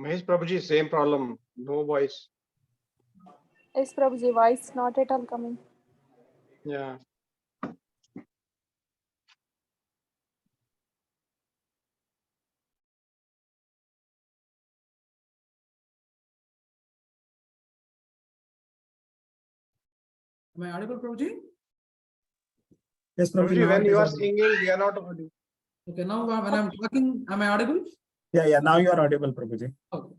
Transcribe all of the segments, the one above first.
Mahesh Prabhuji, same problem. No voice. Yes, Prabhuji, voice not at all coming. Yeah. Am I audible, Prabhuji? Yes, Prabhuji. Prabhuji, Now when it is you are audible. singing, we are not audible. Okay, now when I'm talking, am I audible? Yeah. Now you are audible, Prabhuji. Okay.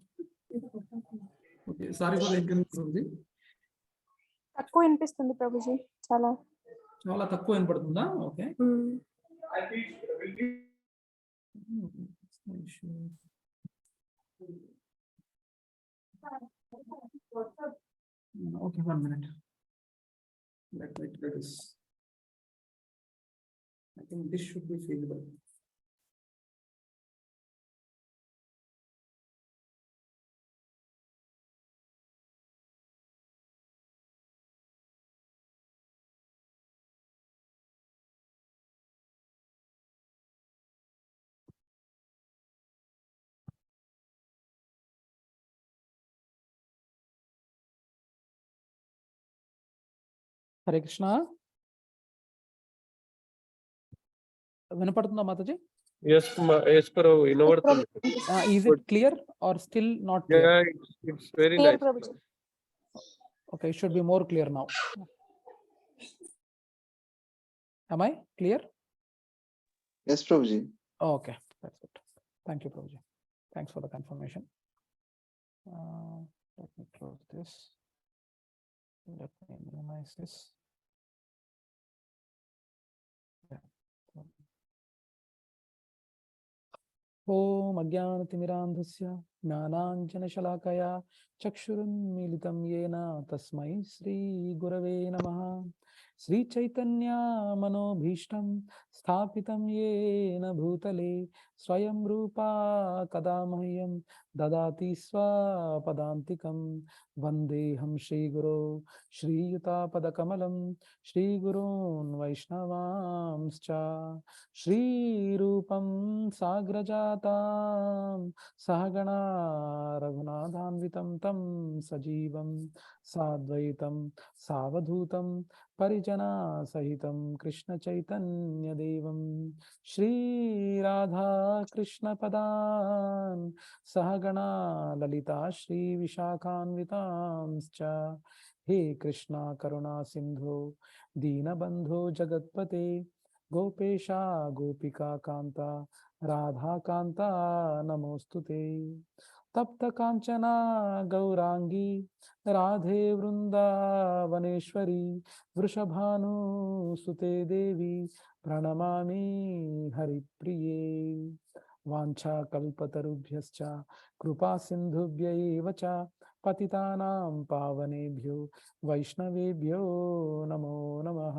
Okay, sorry for the inconvenience, Prabhuji. తక్కువ వినిపిస్తుంది ప్రభుజీ చాలా. చాలా తక్కువ వినపడుతుందా? Okay. Okay, 1 minute. Let me try this. I think this should be feasible. Hare Krishna. వినపడుతుందా Mataji? Yes, Prabhu. Is it clear or still not clear? Yeah, it's very Clear, nice. Prabhuji. Okay, it should be more clear now. Am I clear? Yes, Prabhuji. Oh, okay, that's it. Thank you, Prabhuji. Thanks for the confirmation. Let me close this. Let me minimize this. Yeah. Om Ajnanatimirandhasya Jnananjanashalaakaya Chakshurunmilitam Yena Tasmai Shri Gurave Namaha. Sri Chaitanya Manobhishtam Sthapitam Yena Bhutale Swayam Rupa Kadamahyam Dadati Swapadantikam Vandeham Shri Guru Shri Yuta Padakamalam Shri Gurun Vaishnavamscha Shri Rupam Sagrajatam Sahagana Raghunathanvitam Tam Sajivam Sadvaitam Savadhutam Parijana Sahitam Krishna Chaitanya Devam Shri Radha Krishna Padan Sahagana Lalita Shri Vishakhanvitamscha He Krishna Karuna Sindhu Dina Bandhu Jagatpate गोपेशा गोपिका कांता राधा कांता नमोस्तुते। तप्त कांचना गौरांगी राधे वृंदावनेश्वरी वृषभानुसुते देवी प्रणमामि हरिप्रिये। वाञ्छाकल्पतरुभ्यश्च कृपा सिन्धुभ्यैव च पतितानां पावनेभ्यो वैष्णवेभ्यो नमो नमः।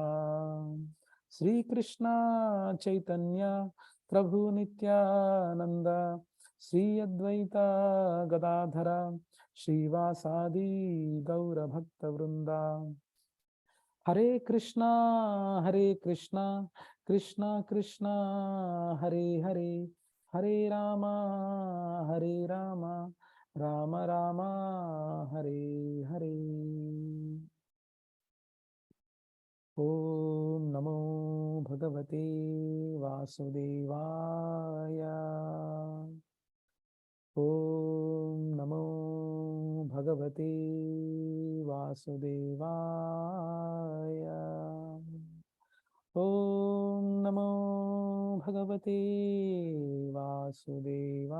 श्री कृष्ण चैतन्य प्रभु नित्यानंद श्री अद्वैता गदाधर श्रीवासादि गौर भक्त वृंदा। हरे कृष्णा कृष्णा कृष्णा हरे हरे, हरे राम राम राम हरे हरे। ओम नमो भगवते वासुदेवाय। ओम नमो भगवते वासुदेवाय। ओम नमो भगवते वासुदेवाय।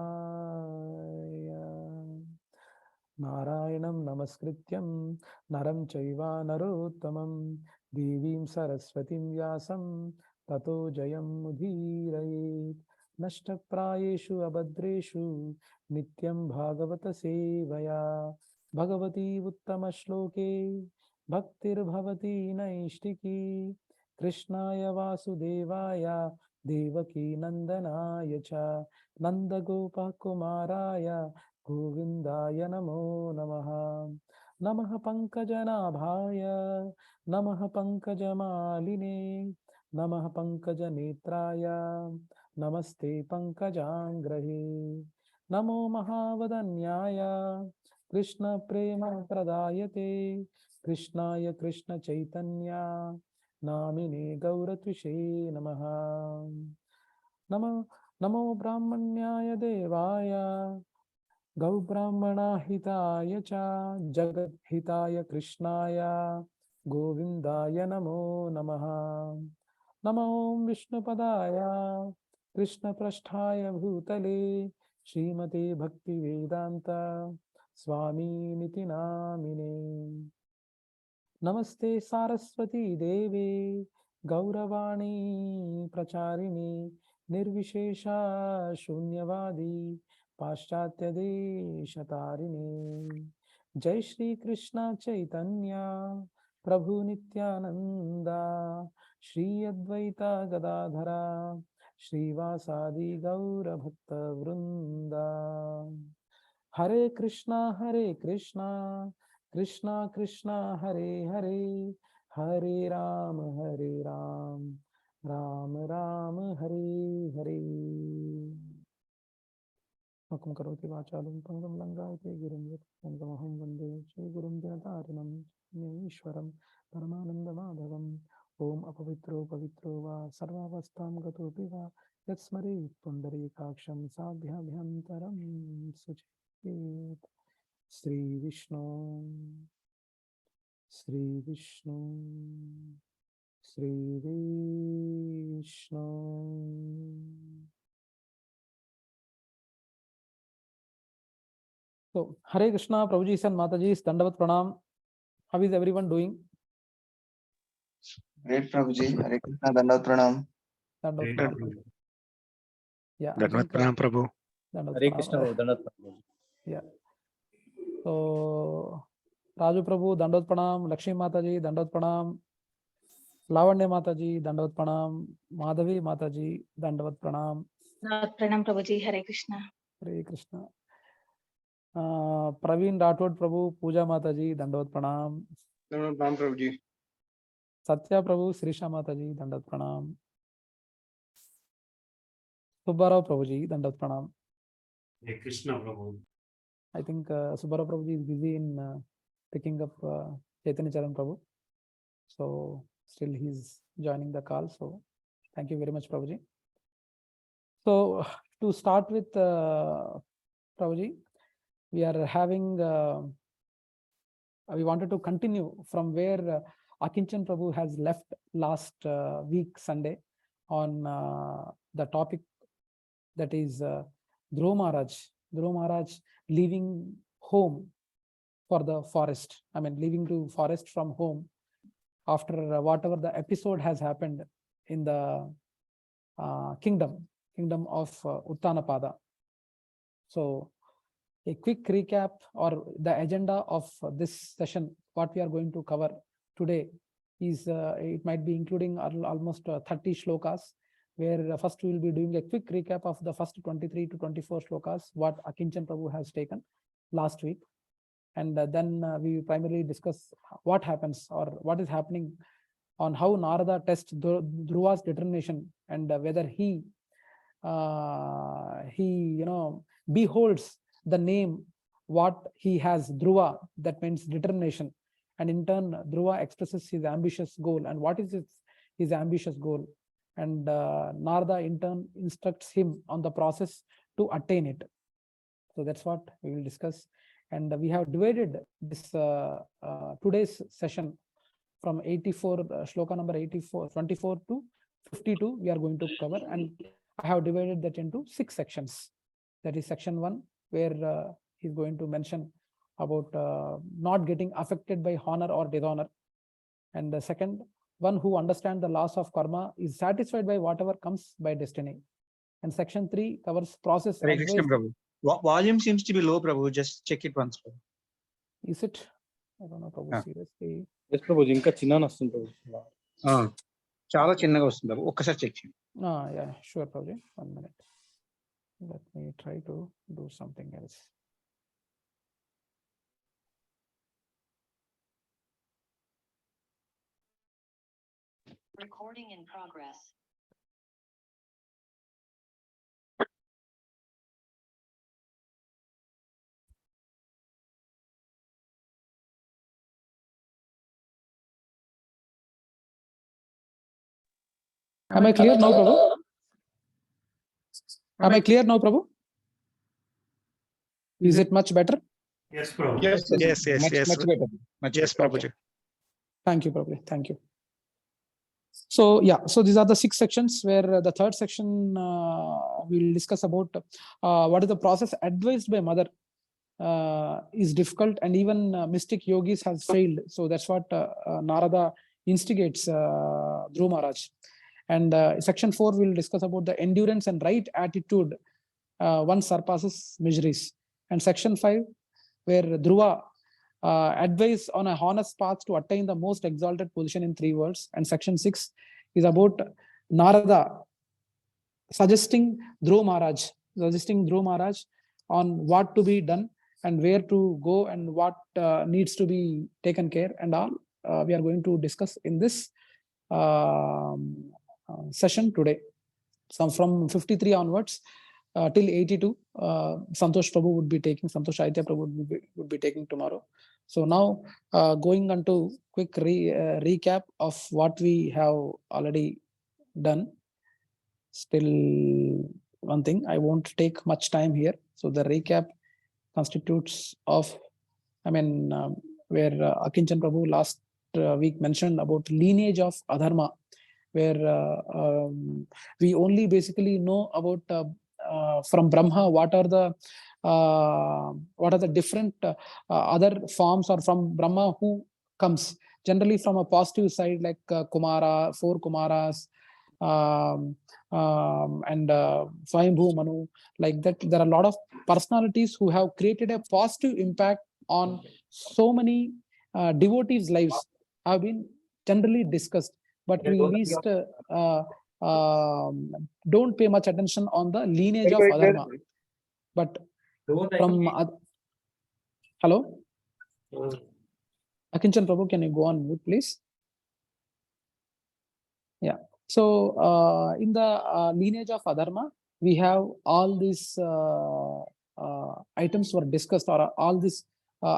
नारायणं नमस्कृत्यं नरं चैव नरोत्तमं देवीं सरस्वतीं व्यासं ततो जयमुदीरयेत्। नष्टप्रायेषु अभद्रेषु नित्यं भागवत सेवया भगवती उत्तमश्लोके भक्तिर्भवती नैष्टिकी। कृष्णाय वासुदेवाय देवकी नंदनाय च नन्दगोपकुमाराय गोविन्दाय नमो नमः। नमः पंकजनाभाय नमः पंकजमालिने नमः पंकजनेत्राय नमस्ते पंकजांग्रहे। नमो महावदन्याय कृष्ण प्रेम प्रदायते कृष्णाय कृष्ण चैतन्य नामिने गौरत्विषे नमः। नमो नमो ब्राह्मण्याय देवाय गौब्राह्मणाहिताय च जगद्हिताय कृष्णाय गोविन्दाय नमो नमः। नमो विष्णुपदाय कृष्णपृष्ठाय भूतले श्रीमते भक्तिवेदान्त स्वामीनिति नामिने। नमस्ते सारस्वती देवे गौरवाणी प्रचारिणे निर्विशेषा शून्यवादी पाश्चात्य देशतारिणे। जय श्री कृष्ण चैतन्य प्रभु नित्यानंदा श्री अद्वैता गदाधरा श्रीवासादि गौर भक्त वृंदा। हरे कृष्णा कृष्णा कृष्णा हरे हरे, हरे राम राम राम हरे हरे। मुखं करोति वाचालं पंगुं लंघयते गिरिं यत्पूर्णमहं वन्दे श्रीगुरुं दिनतारिणं ईश्वरं परमानन्दमाधवम्। ओम अपवित्रो पवित्रो वा सर्वावस्थां गतोऽपि वा यत्स्मरेत् पुण्डरीकाक्षं साध्याभ्यन्तरं सुचेत्। Shri Vishnu Shri Vishnu Shri Vishnu. So, Hare Krishna, Prabhuji and Mataji, Dandavat Pranam. How is everyone doing? Great Prabhuji. Hare Krishna. Dandavat Pranam. Dandavat Pranam. Yeah, I Dandavat think, Pranam Prabhu. Dandavat Hare Pranam. Krishna, Dandavat Pranam. Yeah. So, Raju Prabhu, Dandavat Pranam. Lakshmi Mataji, Dandavat Pranam. Lavanya Mataji, Dandavat Pranam. Madhavi Mataji, Dandavat Pranam. Pranam Prabhuji, Hare Krishna. Hare Krishna. Praveen Rathod Prabhu, Pooja Mataji, Dandavat Pranam. Pranam Prabhuji. Satya Prabhu, Srisha Mataji, Dandavat Pranam. Subbarao Prabhuji, Dandavat Pranam. Hare Krishna Prabhu. I think Subbarao Prabhuji is busy in picking up Chaitanya Charan Prabhu. So still he's joining the call. So thank you very much, Prabhuji. So to start with, Prabhuji, we are having, we wanted to continue from where Akinchan Prabhu has left last week, Sunday, on the topic that is Dhruva Maharaj leaving home for the forest. I mean, leaving to forest from home after whatever the episode has happened in the kingdom of Uttanapada. So a quick recap or the agenda of this session, what we are going to cover today is, it might be including almost 30 shlokas, where first we will be doing a quick recap of the first 23 to 24 shlokas, what Akinchan Prabhu has taken last week. And then we primarily discuss what happens or what is happening on how Narada tests Dhruva's determination, and whether he beholds the name what he has, Dhruva, that means determination, and in turn Dhruva expresses his ambitious goal, and what is his ambitious goal, and Narada in turn instructs him on the process to attain it. So that's what we will discuss, and we have divided this today's session from 84 shloka number 24 to 52 we are going to cover, and I have divided that into 6 sections. That is section 1, where he's going to mention about not getting affected by honor or dishonor, and the second one, who understands the laws of karma, is satisfied by whatever comes by destiny, and section 3 covers process. Hare Krishna, Prabhu. Volume seems to be low, Prabhu. Just check it once. Prabhu. Is it? I don't know, Prabhu. Seriously. Yes, Prabhu. ఇంకా చిన్న వస్తుంది ప్రభు. చాలా చిన్నగా వస్తుంది ప్రభు. ఒక్కసారి check చేయండి. Yeah, sure, Prabhu. 1 minute. Let me try to do something else. Recording in progress. Am I clear now, Prabhu? Am I clear now, Prabhu? Is it much better? Yes, Prabhu. Yes, Much better. Yes, Prabhuji. Thank you, Prabhu. Thank you. So yeah, so these are the 6 sections, where the third section we'll discuss about what is the process advised by mother is difficult, and even mystic yogis has failed. So that's what Narada instigates Dhruva Maharaj. And section 4 we'll discuss about the endurance and right attitude one surpasses miseries. And section 5, where Dhruva advice on a honest path to attain the most exalted position in 3 worlds. And section 6 is about Narada suggesting Dhruva Maharaj on what to be done and where to go and what needs to be taken care, and all we are going to discuss in this session today. So from 53 onwards till 82, Santosh Prabhu would be taking, Santosh Aitya Prabhu would be taking tomorrow. So now going on to quick recap of what we have already done. Still one thing, I won't take much time here. So the recap constitutes of, where Akinchan Prabhu last week mentioned about lineage of adharma, where we only basically know about from Brahma what are the different other forms, or from Brahma who comes generally from a positive side, like Kumara, 4 Kumaras, and Swayambhu Manu, like that. There are a lot of personalities who have created a positive impact on so many devotees' lives, have been generally discussed, but we least don't pay much attention on the lineage of adharma. But from hello, Akinchan Prabhu, can you go on mute, please? Yeah. So in the lineage of adharma, we have all these items were discussed, or all these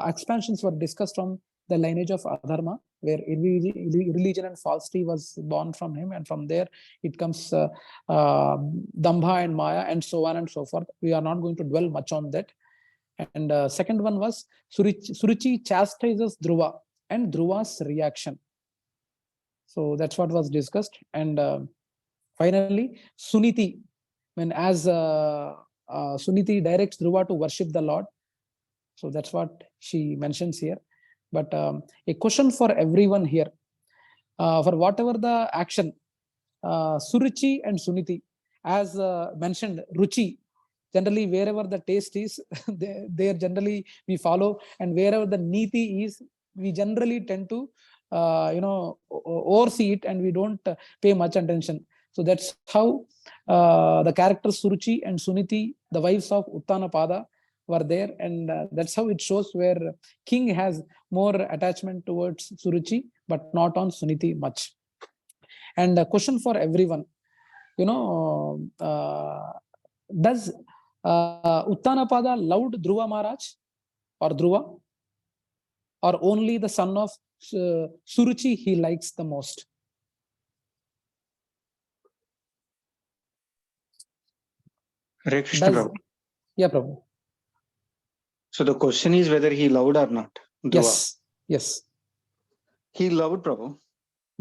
expansions were discussed from the lineage of adharma, where religion and falsity was born from him, and from there it comes Dambha and Maya, and so on and so forth. We are not going to dwell much on that. And second one was Suruchi chastises Dhruva and Dhruva's reaction. So that's what was discussed. And Finally, Suniti, when as Suniti directs Dhruva to worship the Lord. So that's what she mentions here. But a question for everyone here. For whatever the action, Suruchi and Suniti, as mentioned, Ruchi, generally wherever the taste is, there generally we follow, and wherever the niti is, we generally tend to oversee it, and we don't pay much attention. So that's how the characters Suruchi and Suniti, the wives of Uttanapada, were there, and that's how it shows where king has more attachment towards Suruchi, but not on Suniti much. And a question for everyone, does Uttanapada loved Dhruva Maharaj or Dhruva, or only the son of Suruchi he likes the most? Hare Krishna, Does, Prabhu. yeah, Prabhu. So the question is whether he loved or not. Dhruva. Yes, yes. He loved, Prabhu.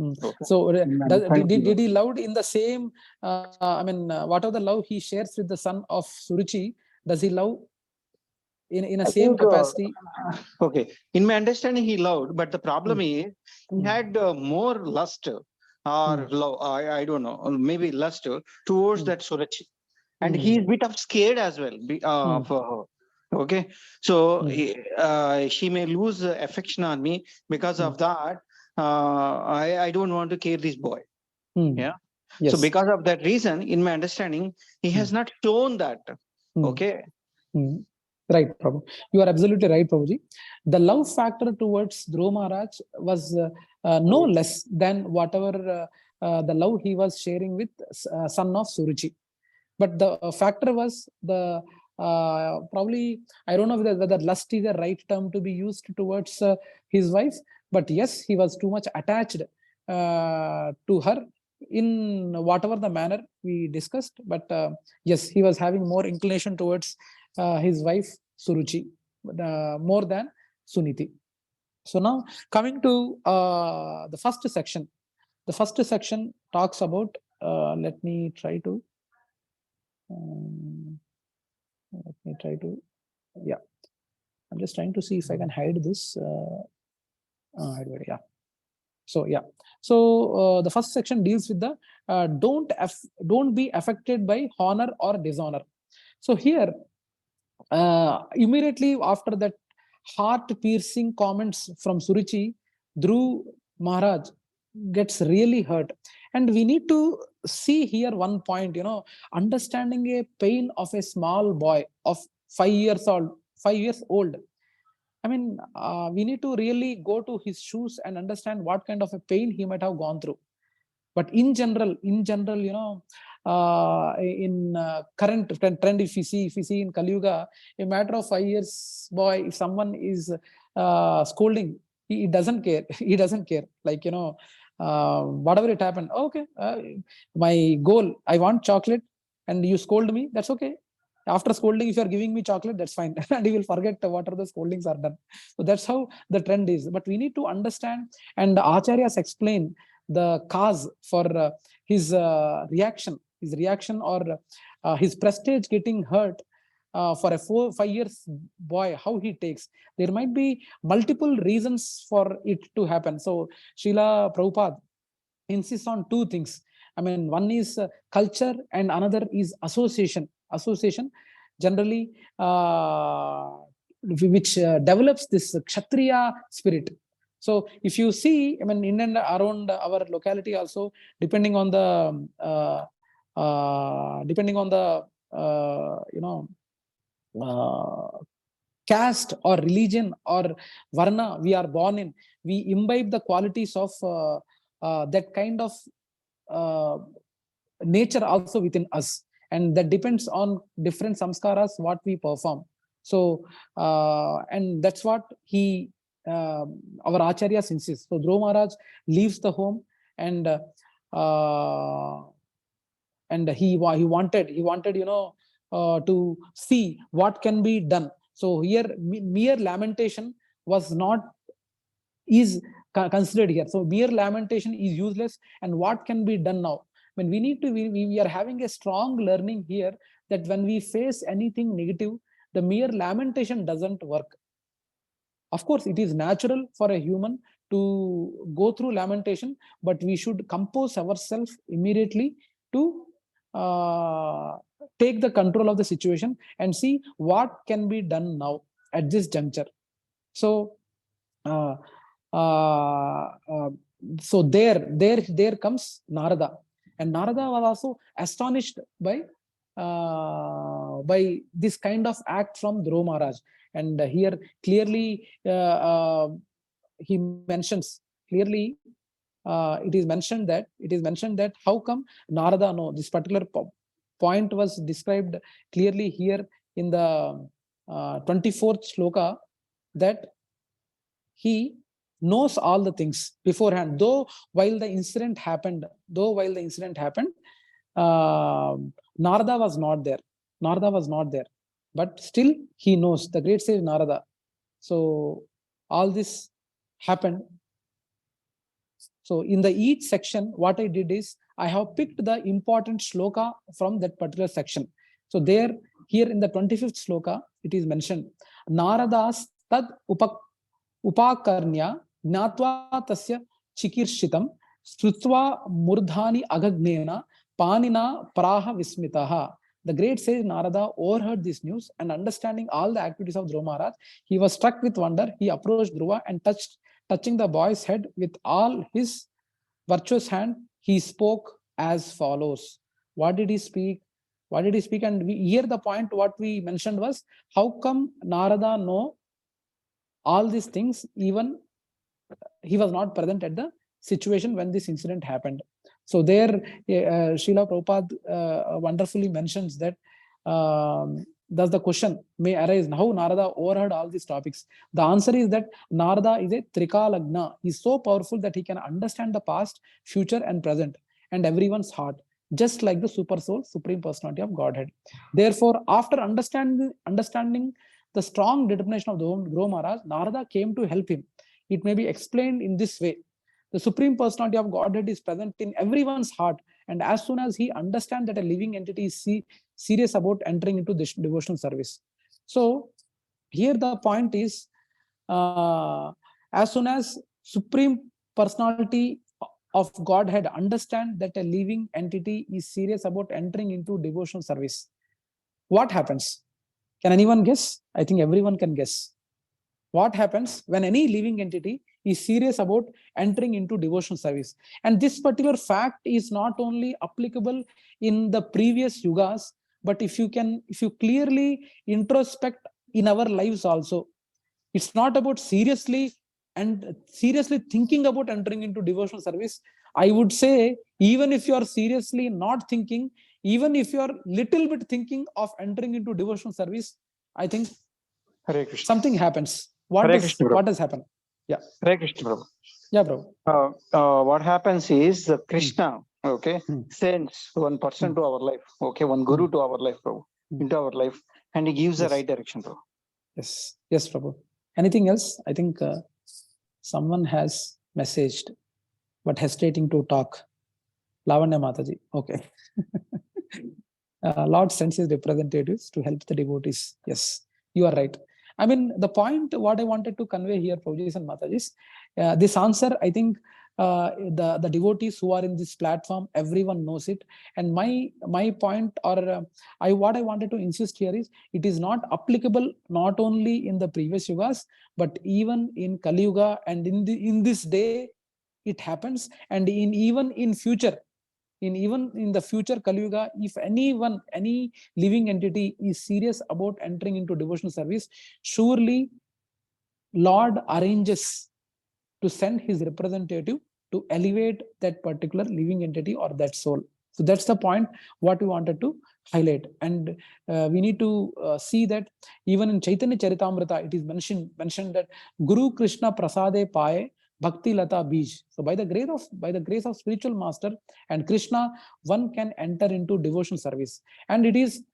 Okay. So did he loved in the same, whatever the love he shares with the son of Suruchi, does he love in a same capacity? Okay. In my understanding, he loved, but the problem is he had more lust or love, I don't know, or maybe lust towards that Suruchi. And he's a bit of scared as well for her. Okay. So she may lose affection on me because of that. I don't want to care this boy. Yeah. Yes. So because of that reason, in my understanding, he has not shown that. Okay. Right, Prabhu. You are absolutely right, Prabhuji. The love factor towards Dhruva Maharaj was no less than whatever the love he was sharing with son of Suruchi. But the factor was the probably, I don't know whether lust is the right term to be used towards his wife, but yes, he was too much attached to her in whatever the manner we discussed. But yes, he was having more inclination towards his wife Suruchi more than Suniti. So now coming to the first section. The first section talks about, let me try to, yeah. I'm just trying to see if I can hide this. Yeah. So yeah. So the first section deals with the don't be affected by honor or dishonor. So here, immediately after that heart-piercing comments from Suruchi, Dhruv Maharaj gets really hurt. And we need to see here one point, understanding a pain of a small boy of 5 years old. I mean, we need to really go to his shoes and understand what kind of a pain he might have gone through. But in general, in current trend, if you see in Kali Yuga, a matter of 5 years boy, if someone is scolding, he doesn't care. He doesn't care. Like, whatever it happened, okay, my goal, I want chocolate, and you scold me, that's okay. After scolding, if you are giving me chocolate, that's fine. And he will forget what are the scoldings are done. So that's how the trend is. But we need to understand, and the acharyas explain the cause for his reaction or his prestige getting hurt for a 4-5 years boy, how he takes. There might be multiple reasons for it to happen. So Srila Prabhupada insists on two things. I mean, one is culture and another is association. Generally, which develops this Kshatriya spirit. So if you see, I mean, in and around our locality also, depending on the caste or religion or varna we are born in, we imbibe the qualities of that kind of nature also within us, and that depends on different samskaras what we perform. So and that's what our acharyas insist. So Dhruva Maharaj leaves the home, and he wanted to see what can be done. So here mere lamentation is considered here. So mere lamentation is useless, and what can be done now? When we need to, we are having a strong learning here that when we face anything negative, the mere lamentation doesn't work. Of course, it is natural for a human to go through lamentation, but we should compose ourselves immediately to take the control of the situation and see what can be done now at this juncture. So, so there comes Narada, and Narada was also astonished by this kind of act from Dhruva Maharaj. And here clearly he mentions clearly it is mentioned that how come Narada, no, this particular point was described clearly here in the 24th shloka, that he knows all the things beforehand, though while the incident happened, Narada was not there, but still he knows. The great sage Narada. So all this happened. So in the each section, what I did is I have picked the important shloka from that particular section. So there, here in the 25th shloka, it is mentioned, Naradas tad upakarnya gnatva tasya chikirshitam strutva murdhani agagnena panina praha vismitaha. The great sage Narada overheard this news, and understanding all the activities of Dhruva Maharaj, he was struck with wonder. He approached Dhruva and touching the boy's head with all his virtuous hand, he spoke as follows. What did he speak? And here the point what we mentioned was, how come Narada know all these things, even he was not present at the situation when this incident happened. So there Srila Prabhupada wonderfully mentions that thus the question may arise, how Narada overheard all these topics. The answer is that Narada is a Trikalagna. He is so powerful that he can understand the past, future and present, and everyone's heart, just like the super soul, Supreme Personality of Godhead. Therefore, after understanding the strong determination of Dhruva Maharaj, Narada came to help him. It may be explained in this way. The Supreme Personality of Godhead is present in everyone's heart, and as soon as he understands that a living entity is serious about entering into this devotional service. So here the point is, as soon as Supreme Personality of Godhead understand that a living entity is serious about entering into devotional service, what happens? Can anyone guess? I think everyone can guess. What happens when any living entity is serious about entering into devotional service? And this particular fact is not only applicable in the previous yugas, but if you clearly introspect in our lives also, it's not about seriously thinking about entering into devotional service. I would say, even if you are seriously not thinking, even if you are little bit thinking of entering into devotional service, I think Hare Krishna. something happens. What has happened? Yeah. Hare Krishna, Prabhu. Yeah, bro. What happens is Krishna, sends one person to our life, one guru to our life, Prabhu, into our life, and he gives the right direction, Prabhu. Yes, Prabhu. Anything else? I think someone has messaged, but hesitating to talk. Lavanya Mataji. Okay. Lord sends his representatives to help the devotees. Yes, you are right. I mean, the point what I wanted to convey here, Prabhuji and Matajis, this answer, I think the devotees who are in this platform, everyone knows it. And my point, or what I wanted to insist here is, it is not applicable not only in the previous yugas, but even in Kali Yuga, and in this day it happens, and even in future. Even in the future Kali Yuga, if any living entity is serious about entering into devotional service, surely Lord arranges to send his representative to elevate that particular living entity or that soul. So that's the point what we wanted to highlight. And we need to see that even in Chaitanya Charitamrita, it is mentioned that Guru Krishna Prasade Paye Bhakti Lata Bij. So by the grace of spiritual master and Krishna, one can enter into devotional service. And it is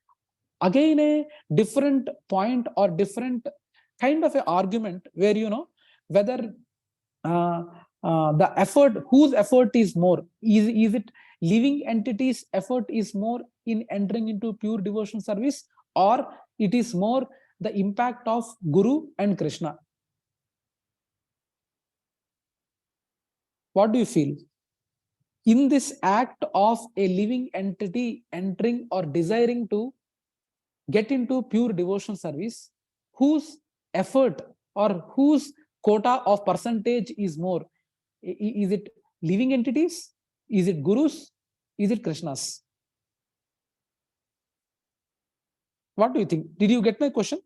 again a different point or different kind of an argument where, whether the effort, whose effort is more? Is it living entity's effort is more in entering into pure devotion service, or it is more the impact of Guru and Krishna? What do you feel? In this act of a living entity entering or desiring to get into pure devotion service, whose effort or whose quota of percentage is more? Is it living entities? Is it Gurus? Is it Krishnas? What do you think? Did you get my question?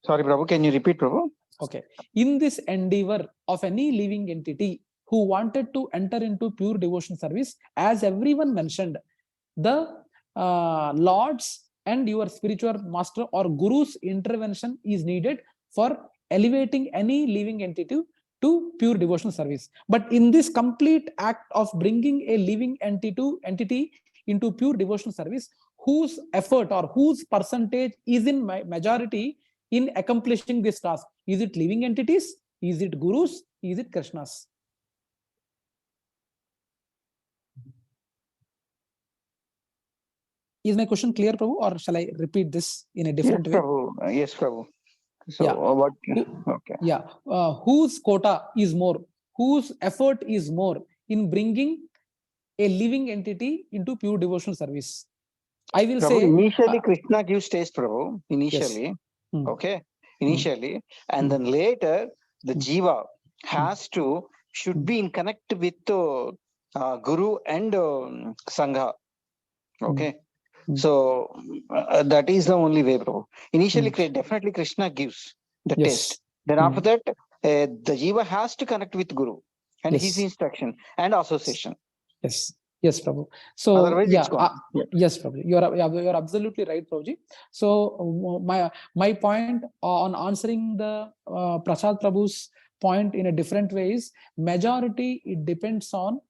Sorry, Prabhu, can you repeat, Prabhu? Okay. In this endeavor of any living entity who wanted to enter into pure devotion service, as everyone mentioned, the Lord's and your spiritual master or Guru's intervention is needed for elevating any living entity to pure devotional service. But in this complete act of bringing a living entity into pure devotional service, whose effort or whose percentage is in majority in accomplishing this task? Is it living entities? Is it Gurus? Is it Krishnas? Is my question clear, Prabhu, or shall I repeat this in a different way? Prabhu. Yes, Prabhu. So Yeah. what? Okay. Yeah. Whose quota is more? Whose effort is more in bringing a living entity into pure devotional service? I will Prabhu, say initially Krishna gives taste, Prabhu. Initially, Yes. Hmm. okay. Initially, and then later the jiva should be in connect with Guru and Sangha. Okay. So that is the only way, Prabhu. Initially, definitely Krishna gives the Yes. taste. Then after that, the jiva has to connect with Guru and Yes. his instruction and association. Yes. Yes, Prabhu. So Otherwise, yeah, it's gone. yes, Prabhu. You're absolutely right, Prabhuji. So my point on answering the Prasad Prabhu's point in a different way is majority. It depends on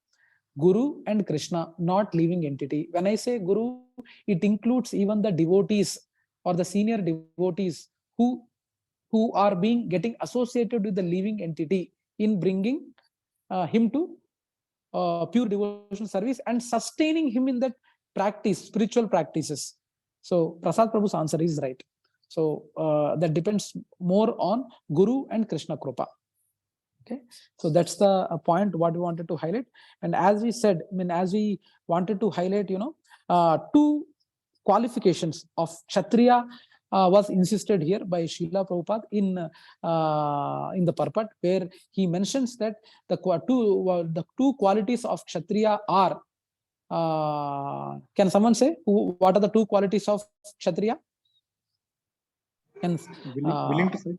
Guru and Krishna, not living entity. When I say Guru, it includes even the devotees or the senior devotees who are getting associated with the living entity in bringing him to pure devotional service and sustaining him in that practice, spiritual practices. So Prasad Prabhu's answer is right. So that depends more on Guru and Krishna Krupa. Okay, so that's the point what we wanted to highlight. And as we said, as we wanted to highlight, two qualifications of Kshatriya was insisted here by Srila Prabhupada in the purport, where he mentions that the two qualities of Kshatriya are. Can someone say what are the two qualities of Kshatriya? Willing to say,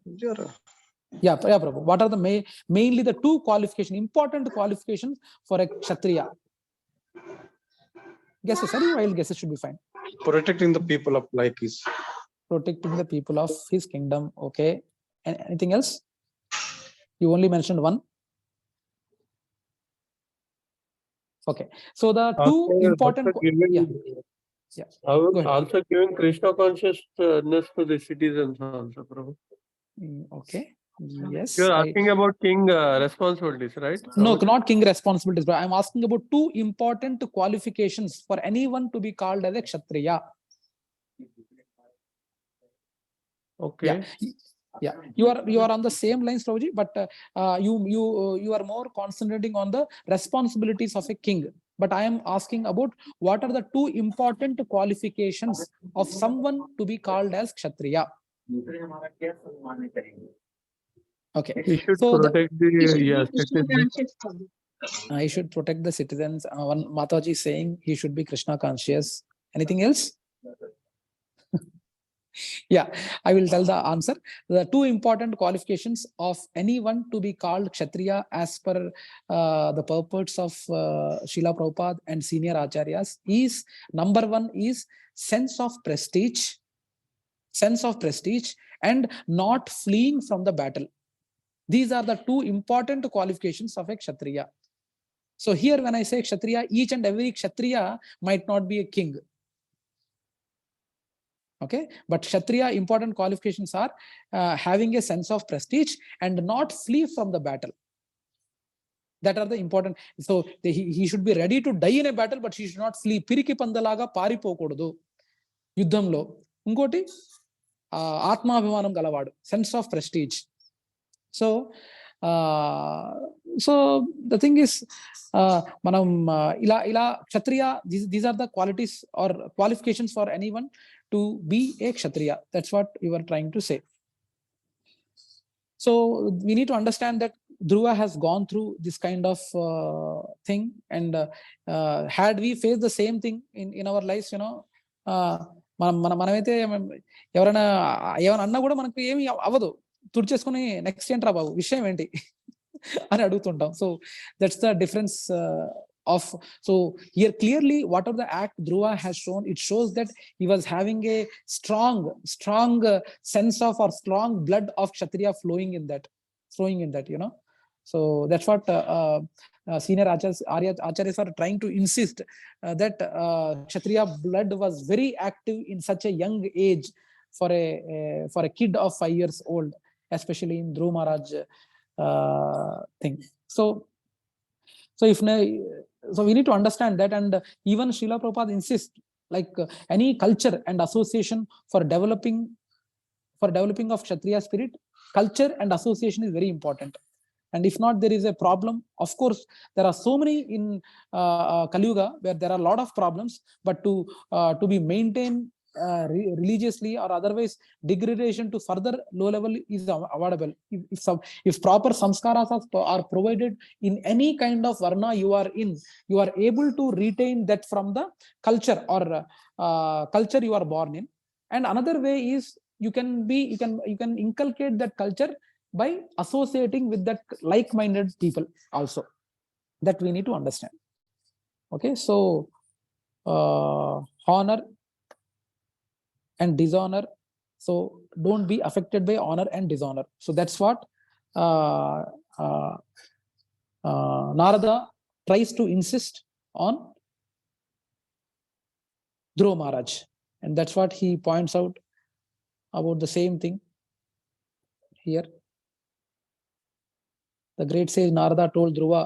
Yeah, Prabhu. What are the mainly the two important qualifications for a Kshatriya? Guesses, sorry, wild guesses should be fine. protecting the people of like his. Protecting the people of his kingdom. Okay. Anything else? You only mentioned one. Okay. So the two important. Yeah. Also giving Krishna consciousness to the citizens also, Prabhu. Okay. Yes. You're asking about king responsibilities, right? No, not king responsibilities, but I'm asking about two important qualifications for anyone to be called as a Kshatriya. Okay. Yeah. You are on the same lines, Prabhuji, but you are more concentrating on the responsibilities of a king. But I am asking about what are the two important qualifications of someone to be called as Kshatriya. Okay. He should protect He should protect the citizens. One Mataji is saying he should be Krishna conscious. Anything else? Yeah, I will tell the answer. The two important qualifications of anyone to be called Kshatriya as per the purports of Srila Prabhupada and senior acharyas is, number one is sense of prestige and not fleeing from the battle. These are the two important qualifications of a Kshatriya. So here when I say Kshatriya, each and every Kshatriya might not be a king. Okay, but Kshatriya important qualifications are having a sense of prestige and not flee from the battle. That are the important. So he should be ready to die in a battle, but he should not flee. Piriki pandalaga పారిపోకూడదు యుద్ధంలో. ఇంకోటి ఆత్మాభిమానం గలవాడు, sense of prestige. So the thing is, మనం ఇలా Kshatriya, these are the qualities or qualifications for anyone to be a Kshatriya. That's what you are trying to say. So we need to understand that Dhruva has gone through this kind of thing, and had we faced the same thing in our lives, మనమైతే ఎవరైనా ఏమైనా అన్నా కూడా మనకు ఏమి అవ్వదు, తుడిచేసుకుని next ఏంట్రా బాబు విషయం ఏంటి అని అడుగుతుంటాం. So that's the difference of. So here clearly whatever the act Dhruva has shown, it shows that he was having a strong sense of, or strong blood of Kshatriya flowing in that, so that's what senior acharyas are trying to insist, that Kshatriya blood was very active in such a young age for a kid of 5 years old, especially in Dhruva Maharaj thing. So we need to understand that, and even Srila Prabhupada insists, like any culture and association for developing of Kshatriya spirit, culture and association is very important. And if not, there is a problem. Of course, there are so many in Kali Yuga where there are a lot of problems, but to be maintained religiously or otherwise, degradation to further low level is avoidable. If proper samskaras are provided in any kind of varna you are in, you are able to retain that from the culture or culture you are born in. And another way is you can inculcate that culture by associating with that like-minded people also. That we need to understand. Okay, so honor and dishonor, so don't be affected by honor and dishonor. So that's what Narada tries to insist on Dhruva Maharaj, and that's what he points out about the same thing here. The great sage Narada told Dhruva,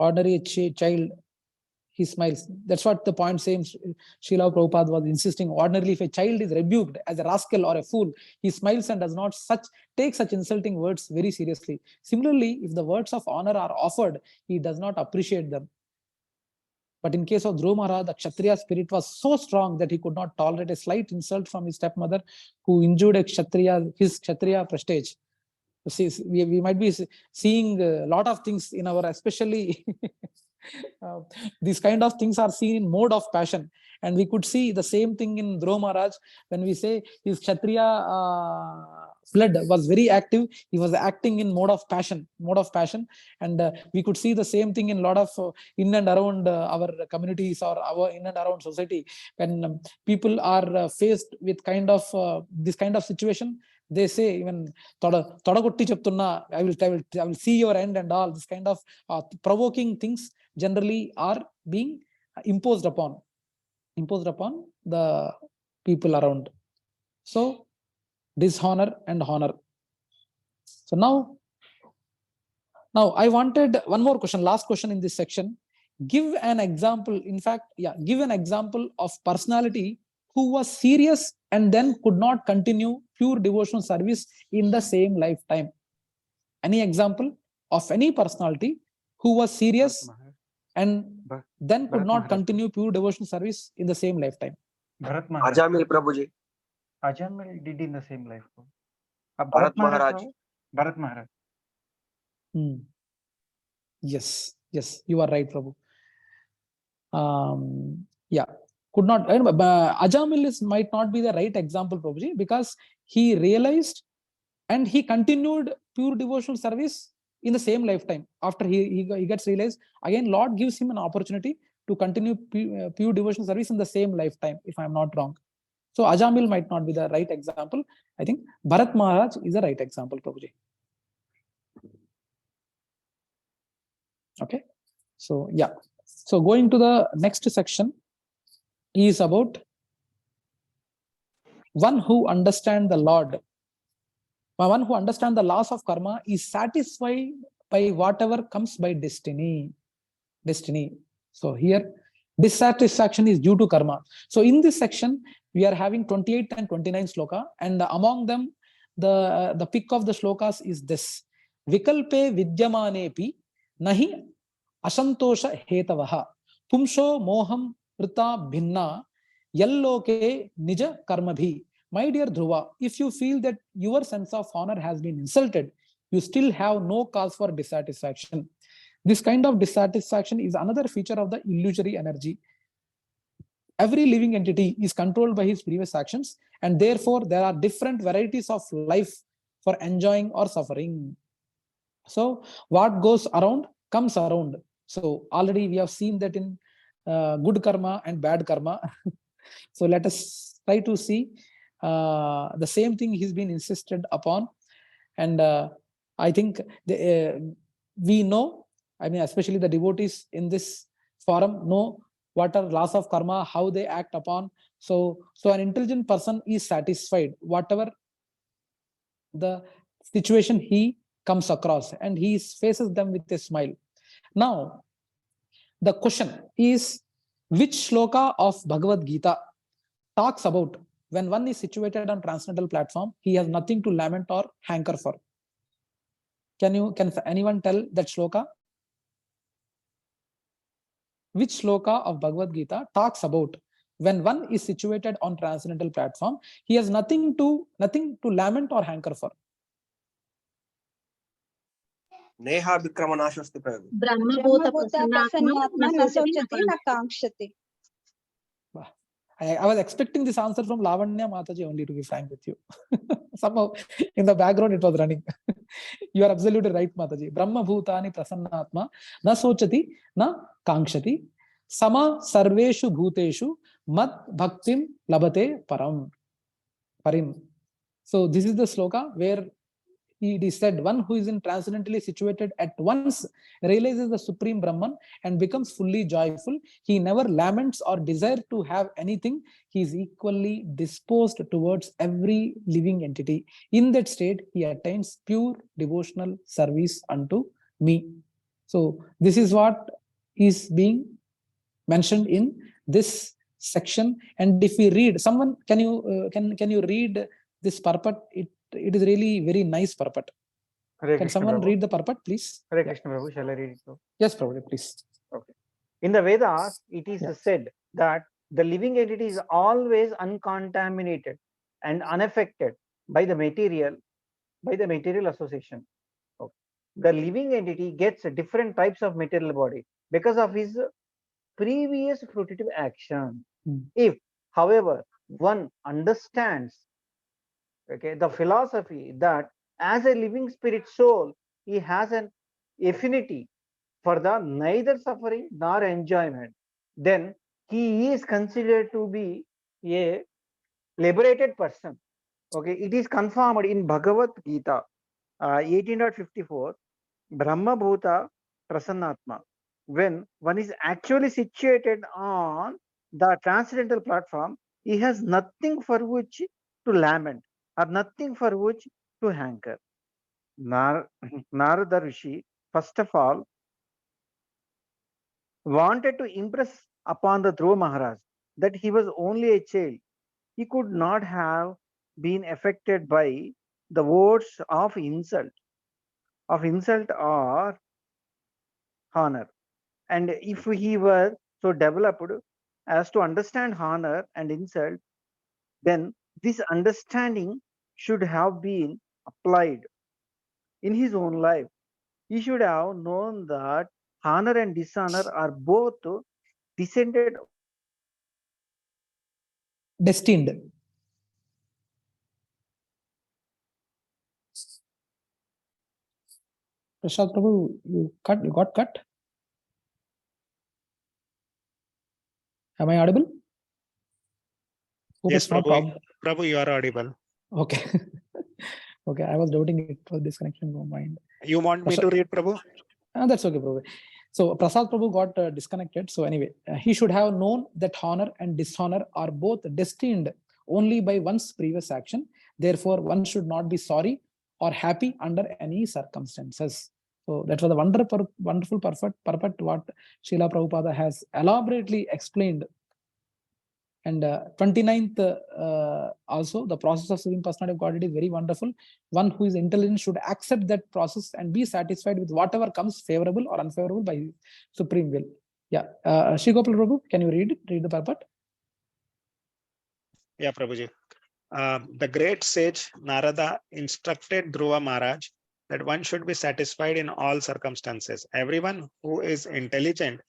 ordinary child, he smiles. That's what the point same Srila Prabhupada was insisting. Ordinarily, if a child is rebuked as a rascal or a fool, he smiles and does not take such insulting words very seriously. Similarly, if the words of honor are offered, he does not appreciate them. But in case of Dhruva Maharaj, the Kshatriya spirit was so strong that he could not tolerate a slight insult from his stepmother, who injured his Kshatriya prestige. See, we might be seeing a lot of things in our, especially these kind of things are seen in mode of passion, and we could see the same thing in Dhruva Maharaj when we say his Kshatriya blood was very active. He was acting in mode of passion, and we could see the same thing in a lot of in and around our communities or our in and around society. When people are faced with this kind of situation, they say even todagotti cheptunna, I will see your end, and all this kind of provoking things generally are being imposed upon the people around. So dishonor and honor. So now I wanted one more question, last question in this section. Give an example, give an example of personality who was serious and then could not continue pure devotional service in the same lifetime. Any example of any personality who was serious and then could not continue pure devotional service in the same lifetime? Ajamil Prabhuji. Ajamil did in the same life. Bharat Maharaj. Bharat Maharaj. Yes, you are right, Prabhu. Could not. Ajamil might not be the right example, Prabhuji, because he realized and he continued pure devotional service in the same lifetime. After he gets realized, again Lord gives him an opportunity to continue pure devotional service in the same lifetime, if I am not wrong. So Ajamil might not be the right example. I think Bharat Maharaj is the right example, Prabhuji. Okay, so so going to the next section is about one who understands the Lord. One who understands the laws of karma is satisfied by whatever comes by destiny. So here, dissatisfaction is due to karma. So in this section, we are having 28 and 29 sloka, and among them, the pick of the slokas is this: Vikalpe vidyamanepi nahi asantosha hetavaha pumsho moham prita bhinna yalloke nija karmabhi. My dear Dhruva, if you feel that your sense of honor has been insulted, you still have no cause for dissatisfaction. This kind of dissatisfaction is another feature of the illusory energy. Every living entity is controlled by his previous actions, and therefore there are different varieties of life for enjoying or suffering. So what goes around comes around. So already we have seen that in good karma and bad karma. So let us try to see the same thing he's been insisted upon. And I think we know, I mean, especially the devotees in this forum know what are laws of karma, how they act upon. So an intelligent person is satisfied whatever the situation he comes across, and he faces them with a smile. Now, the question is, which shloka of Bhagavad Gita talks about when one is situated on transcendental platform, he has nothing to lament or hanker for? Can anyone tell that shloka? Which shloka of Bhagavad Gita talks about when one is situated on transcendental platform, he has nothing to lament or hanker for? Neha Vikramanashasti Prabhu. Brahmabhuta prasannatma na sochati na kankshati. I was expecting this answer from Lavanya Mataji only, to be frank with you. Somehow in the background it was running. You are absolutely right, Mataji. Brahma bhutani prasannatma na sochati na kankshati sama sarveshu bhuteshu mad bhaktim labate parim. So this is the sloka where it is said, one who is in transcendentally situated at once realizes the Supreme Brahman and becomes fully joyful. He never laments or desires to have anything. He is equally disposed towards every living entity. In that state, he attains pure devotional service unto me. So this is what is being mentioned in this section. And if we read, someone can you read this purport? It is really very nice purport. Can someone read the purport, please? Hare Krishna Prabhu, shall I read it? So? Yes, Prabhu, please. Okay. In the Vedas, it is said that the living entity is always uncontaminated and unaffected by the material association. Okay. The living entity gets different types of material body because of his previous fruitive action. If, however, one understands the philosophy that as a living spirit soul, he has an affinity for the neither suffering nor enjoyment, then he is considered to be a liberated person. Okay, it is confirmed in Bhagavad Gita 18.54, Brahma Bhuta Prasannatma. When one is actually situated on the transcendental platform, he has nothing for which to lament or nothing for which to hanker. Narada Rishi, first of all, wanted to impress upon the Dhruva Maharaj that he was only a child. He could not have been affected by the words of insult or honor. And if he were so developed as to understand honor and insult, then this understanding should have been applied in his own life. He should have known that honor and dishonor are both descended, Destined. Prashad Prabhu, you got cut? Am I audible? Hope Yes, it's not Prabhu, you are audible. Okay. Okay, I was doubting it was disconnection from mind. You want me to read, Prabhu? That's okay, Prabhu. So Prasad Prabhu got disconnected. So anyway, he should have known that honor and dishonor are both destined only by one's previous action. Therefore, one should not be sorry or happy under any circumstances. So that was a wonderful, perfect what Srila Prabhupada has elaborately explained. And 29th also, the process of Supreme Personality of Godhead is very wonderful. One who is intelligent should accept that process and be satisfied with whatever comes favorable or unfavorable by his supreme will. Yeah, Shri Gopal Prabhu, can you read the purport? Yeah, Prabhuji. The great sage Narada instructed Dhruva Maharaj that one should be satisfied in all circumstances. Everyone who is intelligent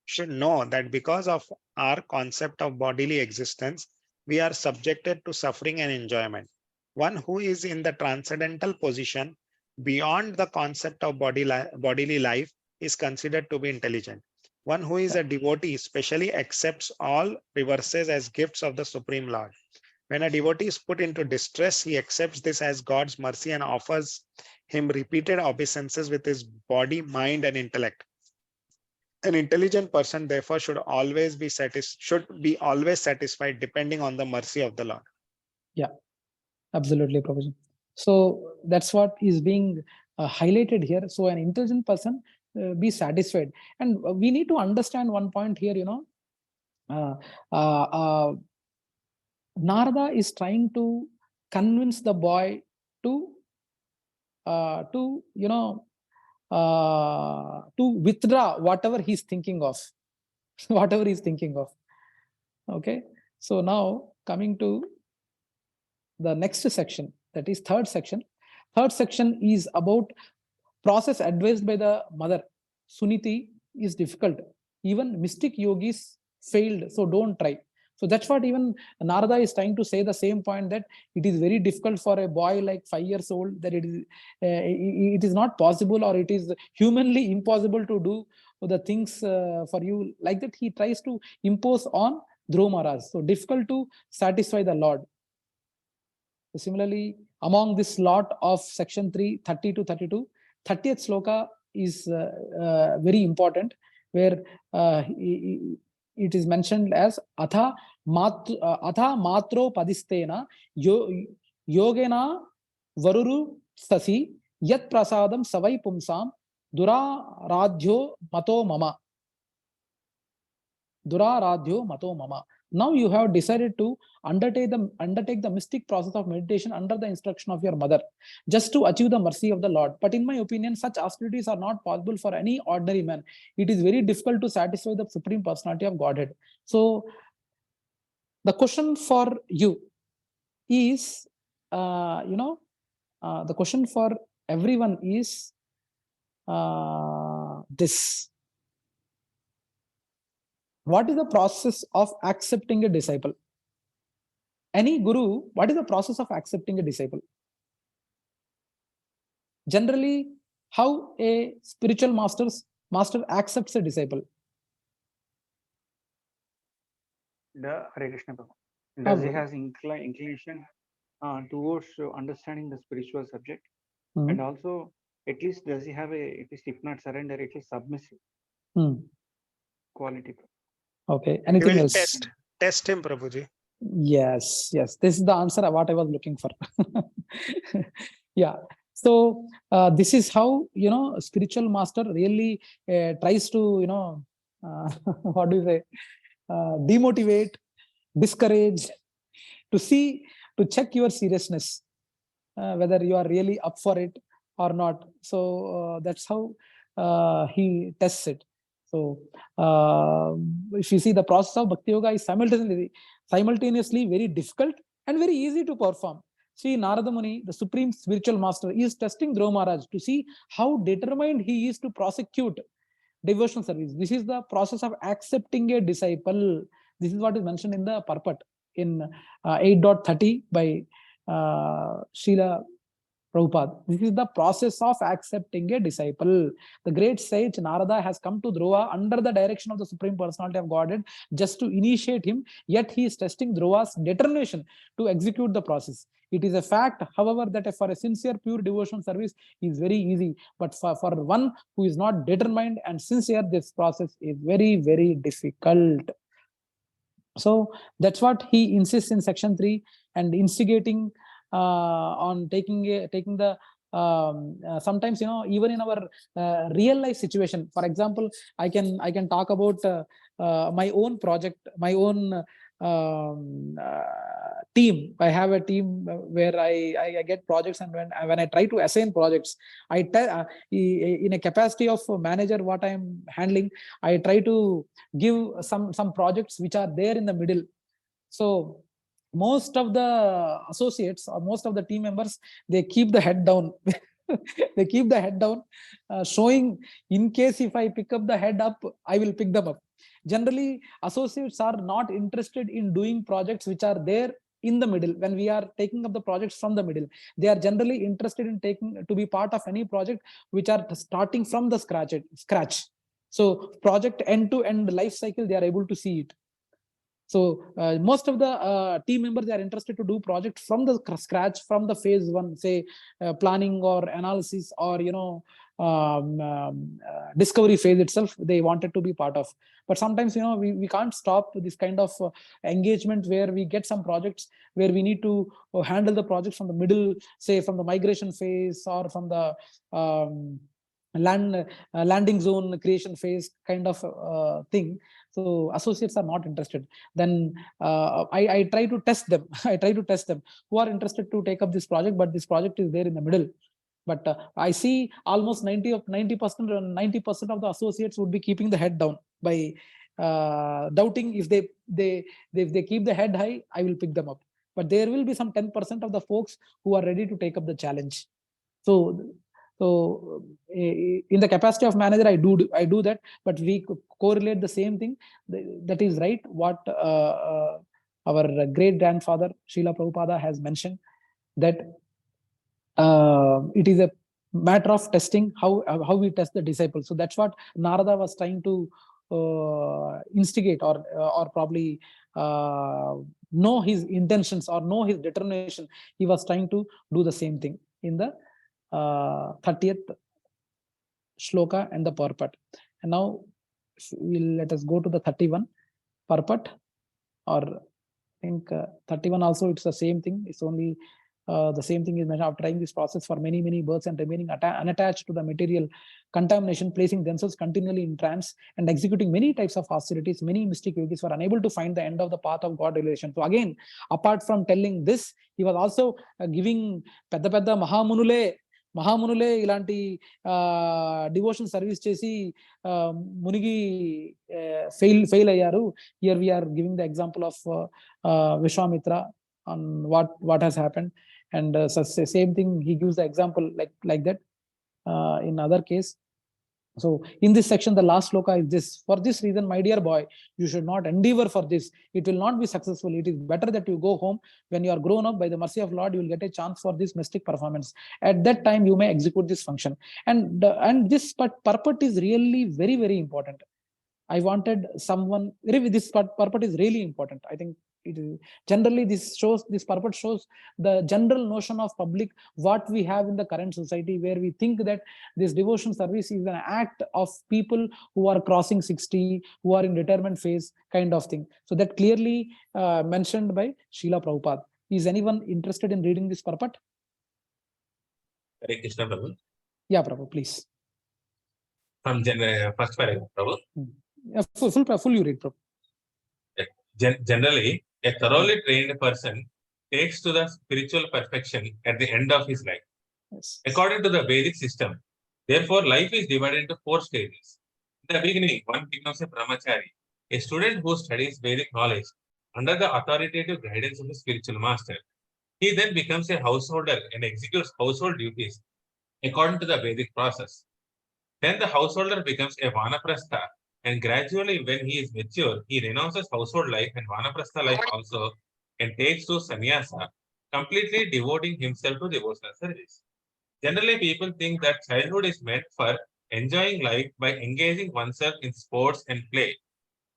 should know that because of our concept of bodily existence, we are subjected to suffering and enjoyment. One who is in the transcendental position beyond the concept of bodily life is considered to be intelligent. One who is a devotee specially accepts all reverses as gifts of the Supreme Lord. When a devotee is put into distress, he accepts this as God's mercy and offers him repeated obeisances with his body, mind, and intellect. An intelligent person, therefore, should always be satisfied depending on the mercy of the Lord. Yeah, absolutely, Prabhuji. So that's what is being highlighted here. So an intelligent person be satisfied. And we need to understand one point here, Narada is trying to convince the boy to withdraw whatever he's thinking of, Okay, so now coming to the next section, that is third section. Third section is about process advised by the mother. Suniti is difficult. Even mystic yogis failed, so don't try. So that's what even Narada is trying to say, the same point, that it is very difficult for a boy like 5 years old, that it is not possible, or it is humanly impossible to do the things for you. Like that, he tries to impose on Dhruva Maharaj. So difficult to satisfy the Lord. So similarly, among this lot of section 3, 30 to 32, 30th sloka is very important, where it is mentioned as atha matro padistena yogena varuru stasi yat prasadam savai pumsam duraradhyo mato mama. Duraradhyo mato mama. Now you have decided to undertake the mystic process of meditation under the instruction of your mother, just to achieve the mercy of the Lord. But in my opinion, such austerities are not possible for any ordinary man. It is very difficult to satisfy the Supreme Personality of Godhead. So the question for you is, the question for everyone is this. What is the process of accepting a disciple? Any guru, what is the process of accepting a disciple? Generally, how a spiritual master accepts a disciple? Hare Krishna Prabhu. Does he has inclination towards understanding the spiritual subject, and also at least does he have at least if not surrender, at least submissive quality? Okay. Anything else? Test him, Prabhuji. Yes. This is the answer what I was looking for. Yeah. So this is how spiritual master really tries to what do you say? Demotivate, discourage, to check your seriousness, whether you are really up for it or not. So that's how he tests it. So if you see, the process of Bhakti Yoga is simultaneously very difficult and very easy to perform. See, Narada Muni, the supreme spiritual master, is testing Dhruva Maharaj to see how determined he is to prosecute devotional service. This is the process of accepting a disciple. This is what is mentioned in the purport in 8.30 by Srila Prabhupada. This is the process of accepting a disciple. The great sage Narada has come to Dhruva under the direction of the Supreme Personality of Godhead just to initiate him, yet he is testing Dhruva's determination to execute the process. It is a fact, however, that for a sincere, pure devotional service is very easy. But for one who is not determined and sincere, this process is very, very difficult. So that's what he insists in section 3, and instigating on taking the sometimes, even in our real life situation, for example, I can talk about my own project, my own team. I have a team where I get projects, and when I try to assign projects, I tell in a capacity of manager what I am handling, I try to give some projects which are there in the middle. So most of the associates or most of the team members, they keep the head down. They keep the head down, showing in case if I pick up the head up, I will pick them up. Generally, associates are not interested in doing projects which are there in the middle. When we are taking up the projects from the middle, they are generally interested in taking to be part of any project which are starting from the scratch. So project end-to-end life cycle, they are able to see it. So most of the team members, they are interested to do projects from the scratch, from the phase one, say planning or analysis, or discovery phase itself. They wanted to be part of. But sometimes we can't stop this kind of engagement where we get some projects where we need to handle the projects from the middle, say from the migration phase or from the landing zone creation phase kind of thing. So associates are not interested. Then I try to test them. I try to test them who are interested to take up this project, but this project is there in the middle. But I see almost 90% of the associates would be keeping the head down by doubting if they keep the head high, I will pick them up. But there will be some 10% of the folks who are ready to take up the challenge. So in the capacity of manager, I do that, but we correlate the same thing. That is right. What our great grandfather Srila Prabhupada has mentioned, that it is a matter of testing how we test the disciples. So that's what Narada was trying to instigate, or probably know his intentions or know his determination. He was trying to do the same thing in the 30th shloka and the purport. And now let us go to the 31 purport, or I think 31 also it's the same thing. It's only the same thing is mentioned. After trying this process for many births and remaining unattached to the material contamination, placing themselves continually in trance and executing many types of hostilities, many mystic yogis were unable to find the end of the path of God revelation. So again, apart from telling this, he was also giving Pedda మహామునులే ఇలాంటి devotion service చేసి మునిగి fail అయ్యారు. Here we are giving the example of Vishwamitra on what has happened, and same thing he gives the example like that in other case. So in this section, the last sloka is this: for this reason, my dear boy, you should not endeavor for this. It will not be successful. It is better that you go home. When you are grown up, by the mercy of Lord, you will get a chance for this mystic performance. At that time, you may execute this function. And this purport is really very important. I wanted someone, this purport is really important. I think it is generally this purport shows the general notion of public, what we have in the current society, where we think that this devotion service is an act of people who are crossing 60, who are in retirement phase kind of thing. So that clearly mentioned by Srila Prabhupada. Is anyone interested in reading this purport? Hare Krishna, Prabhu. Yeah, Prabhu, please. From first paragraph, Prabhu. Full you read, Prabhu. Generally, a thoroughly trained person takes to the spiritual perfection at the end of his life. Yes. According to the Vedic system, therefore, life is divided into 4 stages. In the beginning, one becomes a brahmachari, a student who studies Vedic knowledge under the authoritative guidance of the spiritual master. He then becomes a householder and executes household duties according to the Vedic process. Then the householder becomes a vanaprastha, and gradually, when he is mature, he renounces household life and vanaprastha life also, and takes to sannyasa, completely devoting himself to devotional service. Generally, people think that childhood is meant for enjoying life by engaging oneself in sports and play.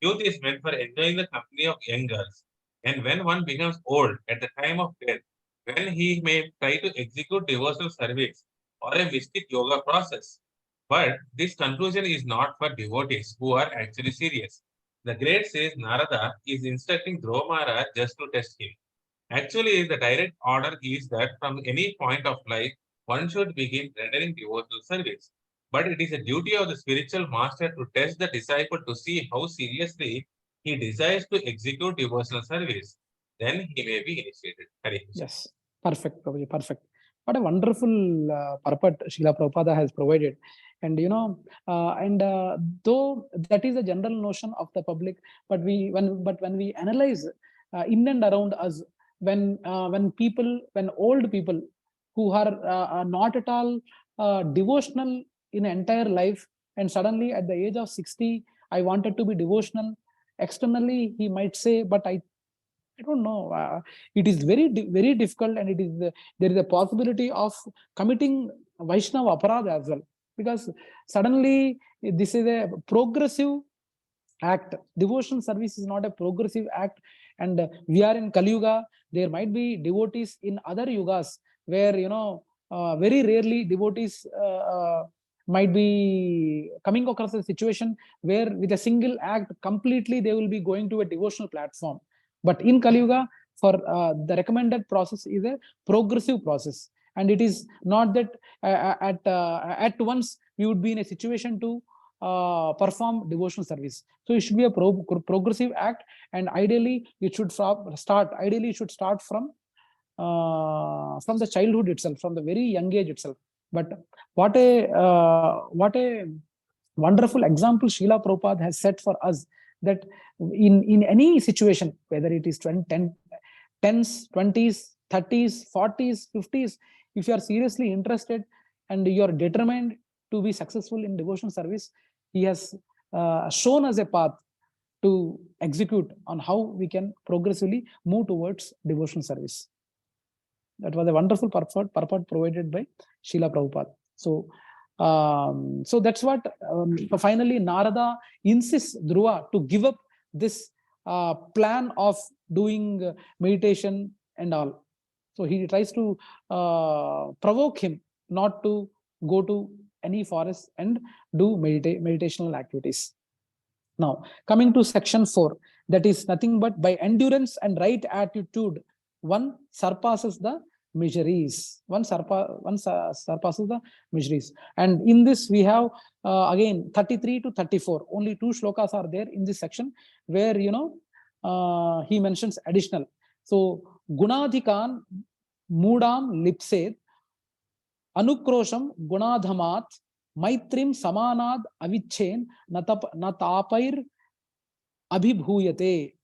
Youth is meant for enjoying the company of young girls. And when one becomes old at the time of death, when he may try to execute devotional service or a mystic yoga process. But this conclusion is not for devotees who are actually serious. The great sage Narada is instructing Dhruva Maharaj just to test him. Actually, the direct order is that from any point of life, one should begin rendering devotional service. But it is a duty of the spiritual master to test the disciple to see how seriously he desires to execute devotional service. Then he may be initiated. Hare Krishna. Yes, perfect, Prabhuji, perfect. What a wonderful purport Srila Prabhupada has provided. And though that is a general notion of the public, but when we analyze in and around us, when old people who are not at all devotional in entire life, and suddenly at the age of 60, I wanted to be devotional. Externally, he might say, but I don't know. It is very difficult, and there is a possibility of committing Vaishnava aparadha as well, because suddenly this is a progressive act. Devotion service is not a progressive act, and we are in Kali Yuga. There might be devotees in other yugas where very rarely devotees might be coming across a situation where with a single act completely they will be going to a devotional platform. But in Kali Yuga, for the recommended process is a progressive process, and it is not that at once we would be in a situation to perform devotional service. So it should be a progressive act, and ideally it should start. Ideally, it should start from the childhood itself, from the very young age itself. But what a wonderful example Srila Prabhupada has set for us, that in any situation, whether it is 10s, 20s, 30s, 40s, 50s, if you are seriously interested and you are determined to be successful in devotional service, he has shown us a path to execute on how we can progressively move towards devotional service. That was a wonderful purport provided by Srila Prabhupada. So that's what finally Narada insists Dhruva to give up this plan of doing meditation and all. So he tries to provoke him not to go to any forest and do meditational activities. Now, coming to section 4, that is nothing but by endurance and right attitude, one surpasses the miseries. One surpasses the miseries. And in this we have again 33 to 34. Only 2 shlokas are there in this section where he mentions additional. So Gunadhikan Mudam Lipsed Anukrosham Gunadhamat Maitrim Samanad Avichen Natapair Abhibhuyate.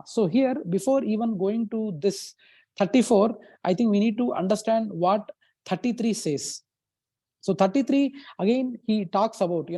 So here, before even going to this 34, I think we need to understand what 33 says. So 33, again, he talks about,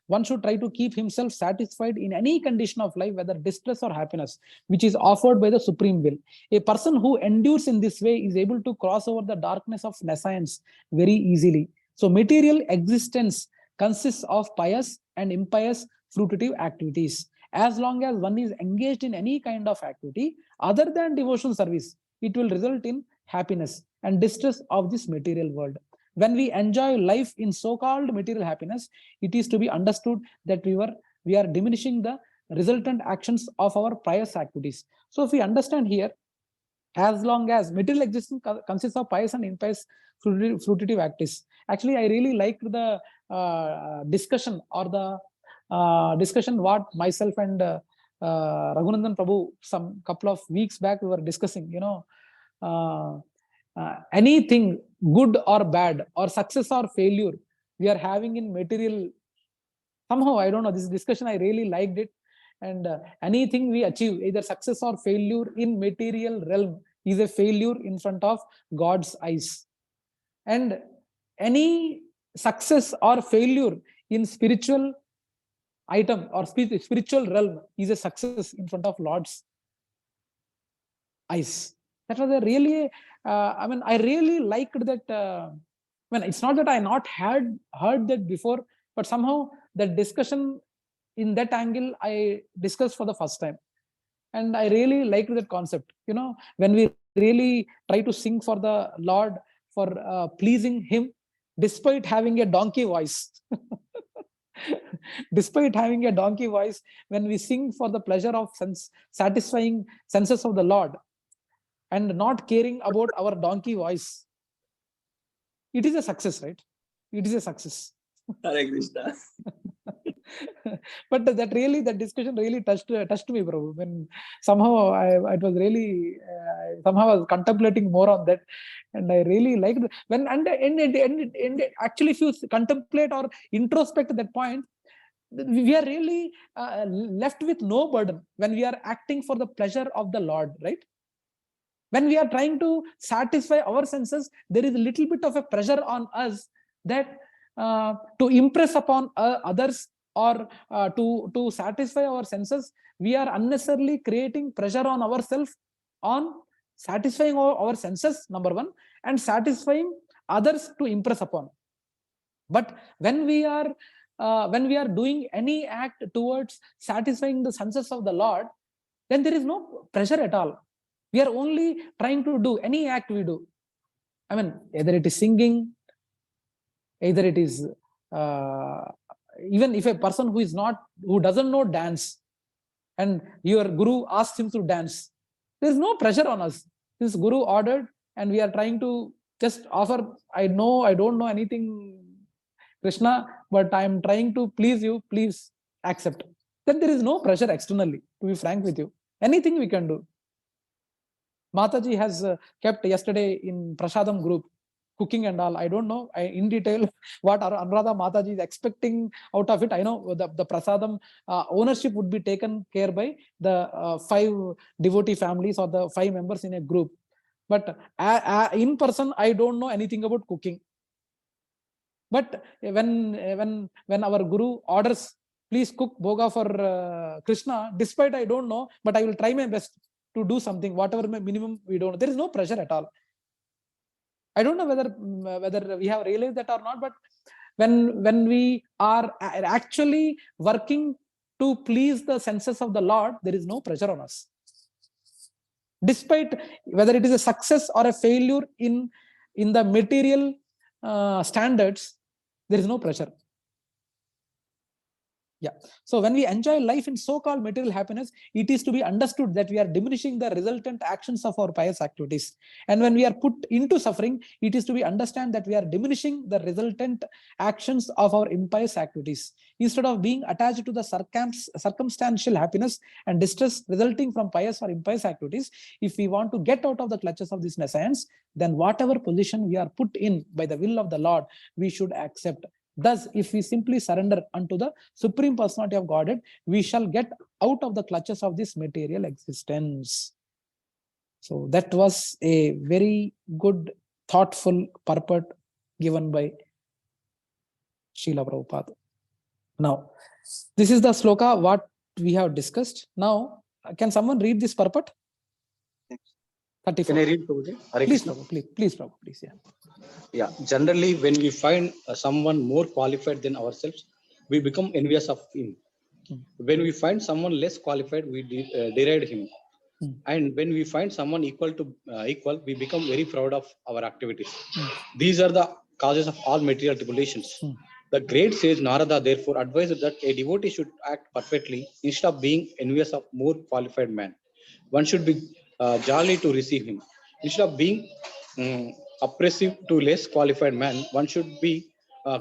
one should try to keep himself satisfied in any condition of life, whether distress or happiness, which is offered by the supreme will. A person who endures in this way is able to cross over the darkness of nescience very easily. So material existence consists of pious and impious fruitive activities. As long as one is engaged in any kind of activity other than devotional service, it will result in happiness and distress of this material world. When we enjoy life in so-called material happiness, it is to be understood that we are diminishing the resultant actions of our pious activities. So if we understand here, as long as material existence consists of pious and impious fruitive activities. Actually, I really liked the discussion or the discussion what myself and Raghunandan Prabhu some couple of weeks back we were discussing, anything good or bad or success or failure we are having in material, somehow I don't know, this discussion I really liked it. And anything we achieve, either success or failure in material realm, is a failure in front of God's eyes. And any success or failure in spiritual item or spiritual realm is a success in front of Lord's eyes. That was a really, I really liked that. It's not that I not had heard that before, but somehow that discussion in that angle I discussed for the first time. And I really liked that concept. When we really try to sing for the Lord, for pleasing him, despite having a donkey voice. Despite having a donkey voice, when we sing for the pleasure of satisfying senses of the Lord and not caring about our donkey voice, it is a success, right? It is a success. Hare Krishna. But that discussion really touched me, Prabhu. When somehow it was really somehow I was contemplating more on that, and I really liked when and actually, if you contemplate or introspect that point, we are really left with no burden when we are acting for the pleasure of the Lord, right? When we are trying to satisfy our senses, there is a little bit of a pressure on us that to impress upon others or to satisfy our senses, we are unnecessarily creating pressure on ourselves on satisfying our senses, number one, and satisfying others to impress upon. But when we are doing any act towards satisfying the senses of the Lord, then there is no pressure at all. We are only trying to do any act we do. I mean, either it is singing, either it is even if a person who doesn't know dance, and your guru asks him to dance, there is no pressure on us. This guru ordered, and we are trying to just offer. I don't know anything, Krishna, but I am trying to please you. Please accept. Then there is no pressure externally. To be frank with you, anything we can do. Mataji has kept yesterday in Prasadam group cooking and all. I don't know in detail what Anuradha Mataji is expecting out of it. I know the Prasadam ownership would be taken care by the 5 devotee families or the 5 members in a group. But in person, I don't know anything about cooking. But when our guru orders, please cook bhoga for Krishna, despite I don't know, but I will try my best to do something, whatever my minimum we don't know. There is no pressure at all. I don't know whether we have realized that or not, but when we are actually working to please the senses of the Lord, there is no pressure on us. Despite whether it is a success or a failure in the material standards, there is no pressure. Yeah. So when we enjoy life in so-called material happiness, it is to be understood that we are diminishing the resultant actions of our pious activities. And when we are put into suffering, it is to be understand that we are diminishing the resultant actions of our impious activities. Instead of being attached to the circumstantial happiness and distress resulting from pious or impious activities, if we want to get out of the clutches of this nescience, then whatever position we are put in by the will of the Lord, we should accept. Thus, if we simply surrender unto the Supreme Personality of Godhead, we shall get out of the clutches of this material existence. So that was a very good, thoughtful purport given by Srila Prabhupada. Now, this is the sloka what we have discussed. Now, can someone read this purport? 34. Can I read, Prabhuji? Please, Prabhu, please, Prabhu, please. Yeah. Yeah. Generally, when we find someone more qualified than ourselves, we become envious of him. When we find someone less qualified, we deride him. And when we find someone equal, we become very proud of our activities. These are the causes of all material tribulations. The great sage Narada therefore advised that a devotee should act perfectly instead of being envious of more qualified man. One should be jolly to receive him. Instead of being oppressive to less qualified man, one should be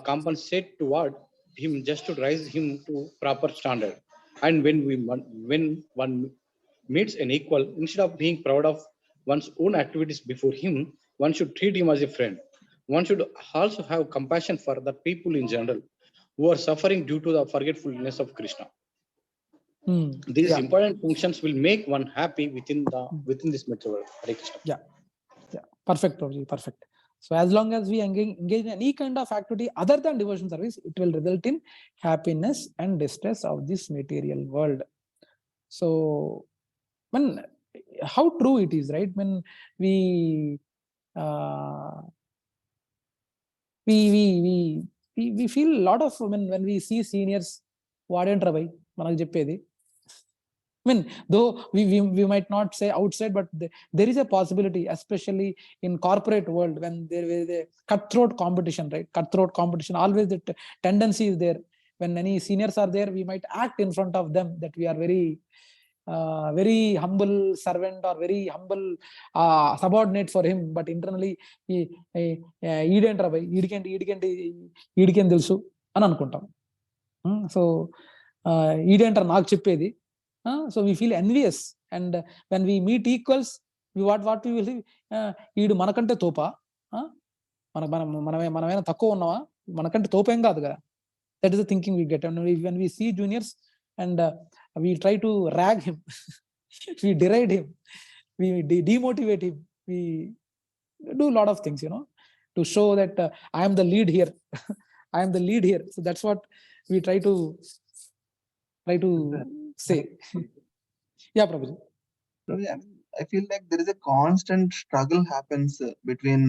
compensate toward him just to raise him to proper standard. And when one meets an equal, instead of being proud of one's own activities before him, one should treat him as a friend. One should also have compassion for the people in general who are suffering due to the forgetfulness of Krishna. These important functions will make one happy within this material world. Hare Krishna. Yeah. Perfect, Prabhuji. Perfect. So as long as we engage in any kind of activity other than devotion service, it will result in happiness and distress of this material world. So how true it is, right? When we feel a lot of when we see seniors, I mean, though we might not say outside, but there is a possibility, especially in corporate world, when there is a cutthroat competition, right? Cutthroat competition, always the tendency is there. When any seniors are there, we might act in front of them that we are very very humble servant or very humble subordinate for him, but internally ఈడికేం తెలుసు అని అనుకుంటాం. So ఈడేంటారు నాకు చెప్పేది. So we feel envious, and when we meet equals what we will ఈడు మనకంటే తోపా, మనమైనా తక్కువ ఉన్నావా, మనకంటే తోపేం కాదు కదా. That is the thinking we get. And when we see juniors and we try to rag him, we deride him, we demotivate him, we do a lot of things, to show that I am the lead here. I am the lead here. So that's what we try to say. Yeah, Prabhuji. I feel like there is a constant struggle happens between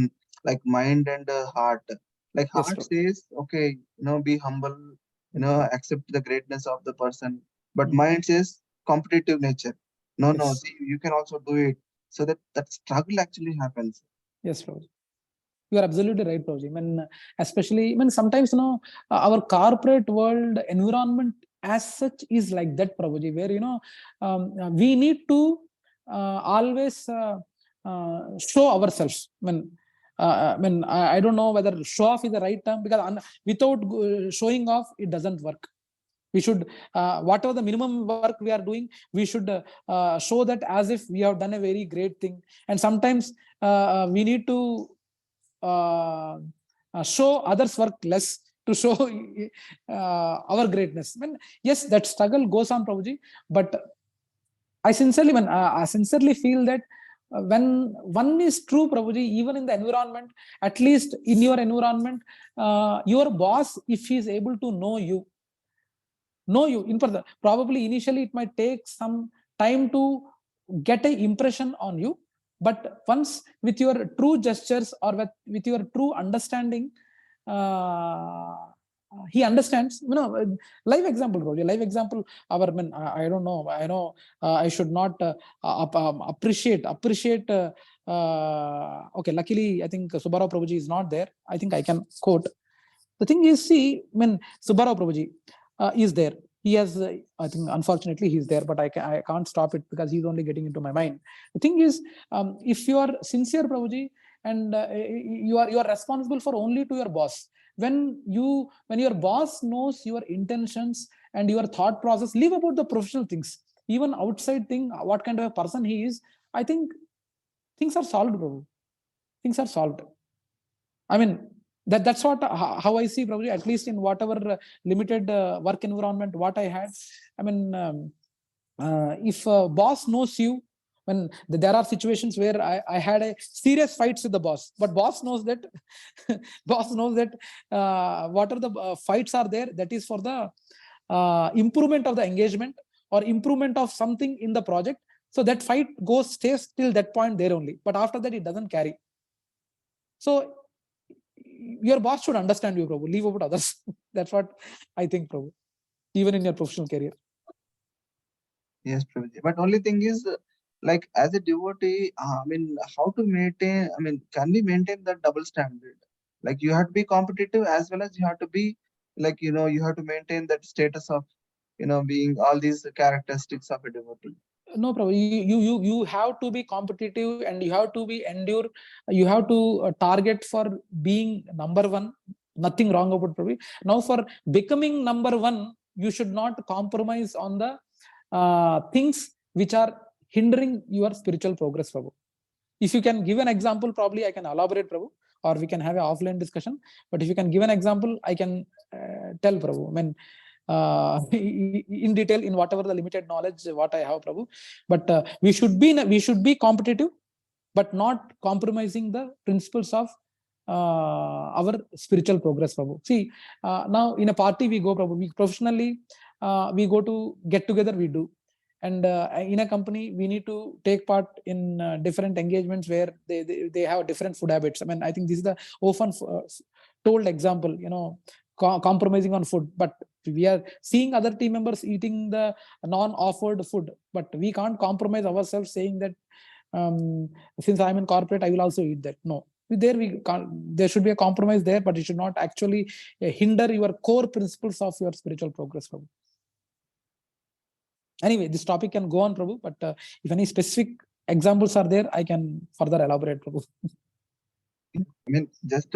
like mind and heart. Like heart says, okay, be humble, accept the greatness of the person, but mind says competitive nature. No, see, you can also do it. So that struggle actually happens. Yes, Prabhuji. You are absolutely right, Prabhuji. Especially sometimes our corporate world environment as such is like that, Prabhuji, where we need to always show ourselves. I don't know whether show off is the right term, because without showing off, it doesn't work. We should, whatever the minimum work we are doing, we should show that as if we have done a very great thing. And sometimes we need to show others' work less to show our greatness. Yes, that struggle goes on, Prabhuji, but I sincerely feel that when one is true, Prabhuji, even in the environment, at least in your environment, your boss, if he is able to know you in further, probably initially it might take some time to get an impression on you, but once with your true gestures or with your true understanding, he understands. Live example, Prabhuji, live example. I don't know, I know I should not appreciate okay, luckily I think Subbarao Prabhuji is not there. I think I can quote. The thing is, see, Subbarao Prabhuji is there. He has, I think, unfortunately, he's there, but I can't stop it because he's only getting into my mind. The thing is, if you are sincere, Prabhuji, and you are responsible for only to your boss. When your boss knows your intentions and your thought process, leave about the professional things, even outside thing, what kind of a person he is, I think things are solved, Prabhu. Things are solved. That's what how I see, Prabhuji, at least in whatever limited work environment what I had. If boss knows you, when there are situations where I had a serious fights with the boss, but boss knows that what are the fights are there, that is for the improvement of the engagement or improvement of something in the project. So that fight stays till that point there only, but after that it doesn't carry. So your boss should understand you, Prabhu. Leave about others. That's what I think, Prabhu, even in your professional career. Yes, Prabhuji. But only thing is, like as a devotee, how to maintain, can we maintain that double standard? Like you have to be competitive as well as you have to be, like, you have to maintain that status of, being all these characteristics of a devotee. No, Prabhu, you have to be competitive and you have to be endure. You have to target for being number one. Nothing wrong about Prabhu. Now for becoming number one, you should not compromise on the things which are hindering your spiritual progress, Prabhu. If you can give an example, probably I can elaborate, Prabhu, or we can have an offline discussion. But if you can give an example, I can tell, Prabhu. In detail, in whatever the limited knowledge what I have, Prabhu. But we should be competitive, but not compromising the principles of our spiritual progress, Prabhu. See, now in a party we go, Prabhu. We professionally we go to get together, we do. And in a company, we need to take part in different engagements where they have different food habits. I think this is the often told example, compromising on food. But we are seeing other team members eating the non-offered food, but we can't compromise ourselves saying that since I'm in corporate, I will also eat that. No, there should be a compromise there, but it should not actually hinder your core principles of your spiritual progress, Prabhu. Anyway, this topic can go on, Prabhu, but if any specific examples are there, I can further elaborate, Prabhu. I mean, just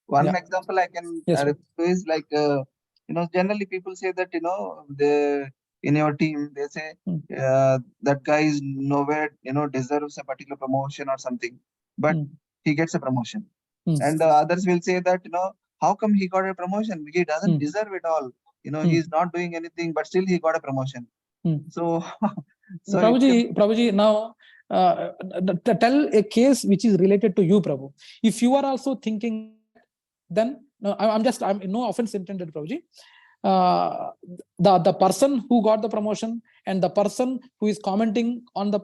one example I can refer to is like, generally people say that, in your team, they say that guy is nowhere, deserves a particular promotion or something, but he gets a promotion. And others will say that, how come he got a promotion? He doesn't deserve it all. He's not doing anything, but still he got a promotion. So, Prabhuji, now tell a case which is related to you, Prabhu. If you are also thinking, then no, I'm no offense intended, Prabhuji. The person who got the promotion and the person who is commenting on the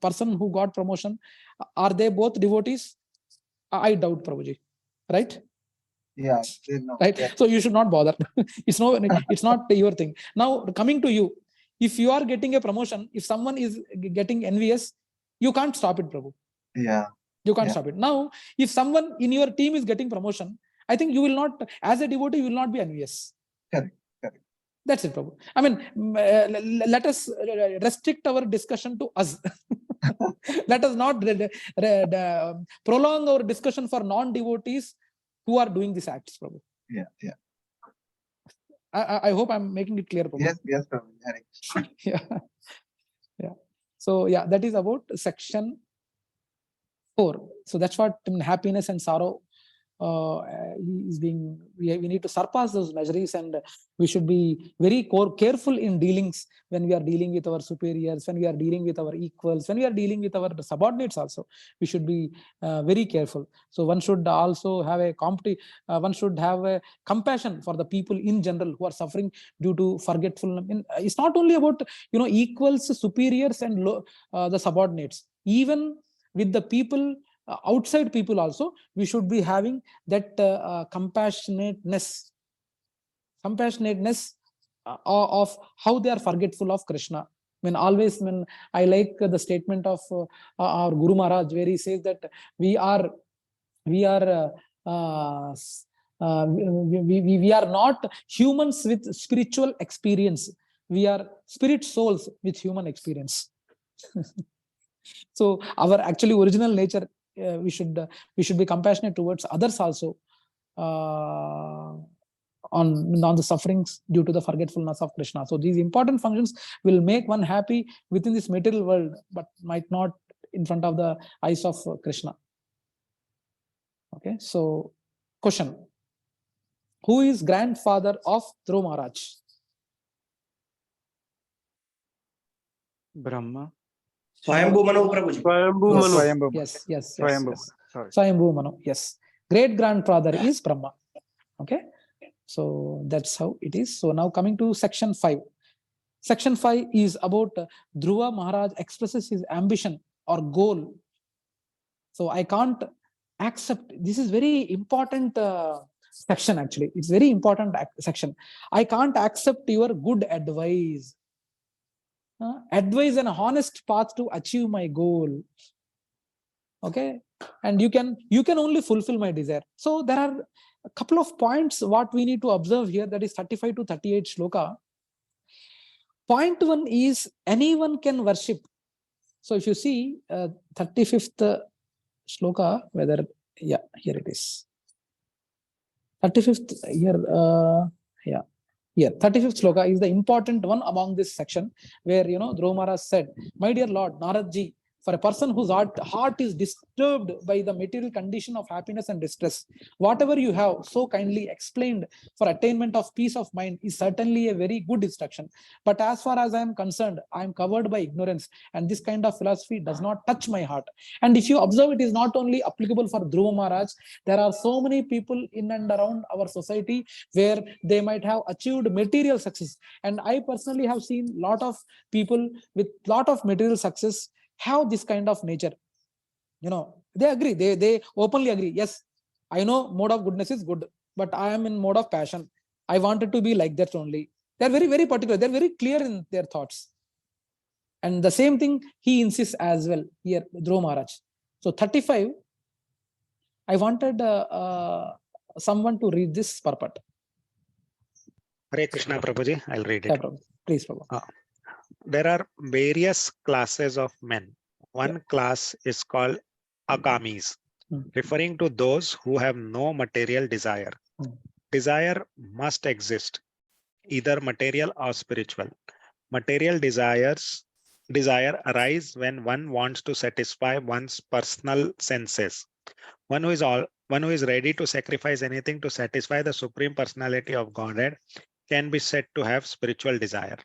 person who got promotion, are they both devotees? I doubt, Prabhuji, right? Yeah, right. Yeah. So you should not bother. It's not your thing. Now coming to you, if you are getting a promotion, if someone is getting envious, you can't stop it, Prabhu. Yeah. You can't stop it. Now, if someone in your team is getting promotion, I think you will not, as a devotee, you will not be envious. Correct. That's it, Prabhu. I mean, let us restrict our discussion to us. Let us not prolong our discussion for non-devotees who are doing these acts, Prabhu. Yeah. I hope I'm making it clear, Prabhu. Yes, Prabhu. Yeah. So yeah, that is about section 4. So that's what happiness and sorrow is being. We need to surpass those measures, and we should be very careful in dealings when we are dealing with our superiors, when we are dealing with our equals, when we are dealing with our subordinates. Also, we should be very careful. So one should also have one should have a compassion for the people in general who are suffering due to forgetfulness. It's not only about equals, superiors, and the subordinates. Even with the people, outside people also, we should be having that compassionateness of how they are forgetful of Krishna. When I like the statement of our Guru Maharaj, where he says that we are not humans with spiritual experience. We are spirit souls with human experience. So our actually original nature, we should be compassionate towards others also, on the sufferings due to the forgetfulness of Krishna. So these important functions will make one happy within this material world, but might not in front of the eyes of Krishna. Okay, so question: who is grandfather of Dhruva Maharaj? Brahma. Swayambhu Manu, Prabhuji. Yes. Swayambhu Manu. Yes. Great grandfather is Brahma. Okay. So that's how it is. So now coming to section 5. Section 5 is about Dhruva Maharaj expresses his ambition or goal. So I can't accept. This is very important section actually. It's very important section. I can't accept your good advice. Advise an honest path to achieve my goal. Okay, and you can only fulfill my desire. So there are a couple of points what we need to observe here, that is 35 to 38 shloka. Point 1 is anyone can worship. So if you see 35th shloka, here it is. 35th here. Here, 35th shloka is the important one among this section, where Dhruva Maharaj said, "My dear Lord Naradji, for a person whose heart is disturbed by the material condition of happiness and distress, whatever you have so kindly explained for attainment of peace of mind is certainly a very good instruction. But as far as I am concerned, I am covered by ignorance, and this kind of philosophy does not touch my heart." And if you observe, it is not only applicable for Dhruva Maharaj. There are so many people in and around our society where they might have achieved material success. And I personally have seen a lot of people with lot of material success have this kind of nature. They agree, they openly agree, yes, I know mode of goodness is good, but I am in mode of passion. I wanted to be like that only. They're very, very particular. They're very clear in their thoughts. And the same thing he insists as well here, Dhruva Maharaj. So 35, I wanted someone to read this purport. Hare Krishna, Prabhuji. I'll read it. Yeah, Prabhu. Please, Prabhu. there are various classes of men. One class is called akamis, referring to those who have no material desire. Desire must exist, either material or spiritual. Material desire arise when one wants to satisfy one's personal senses. One who is ready to sacrifice anything to satisfy the supreme personality of Godhead can be said to have spiritual desire.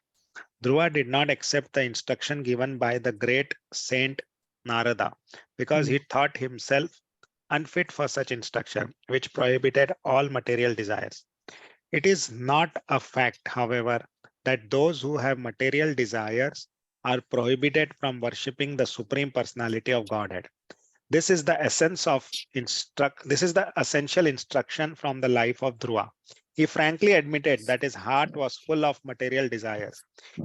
Dhruva did not accept the instruction given by the great saint Narada because he thought himself unfit for such instruction, which prohibited all material desires. It is not a fact, however, that those who have material desires are prohibited from worshipping the supreme personality of Godhead. This is the essential instruction from the life of Dhruva. He frankly admitted that his heart was full of material desires.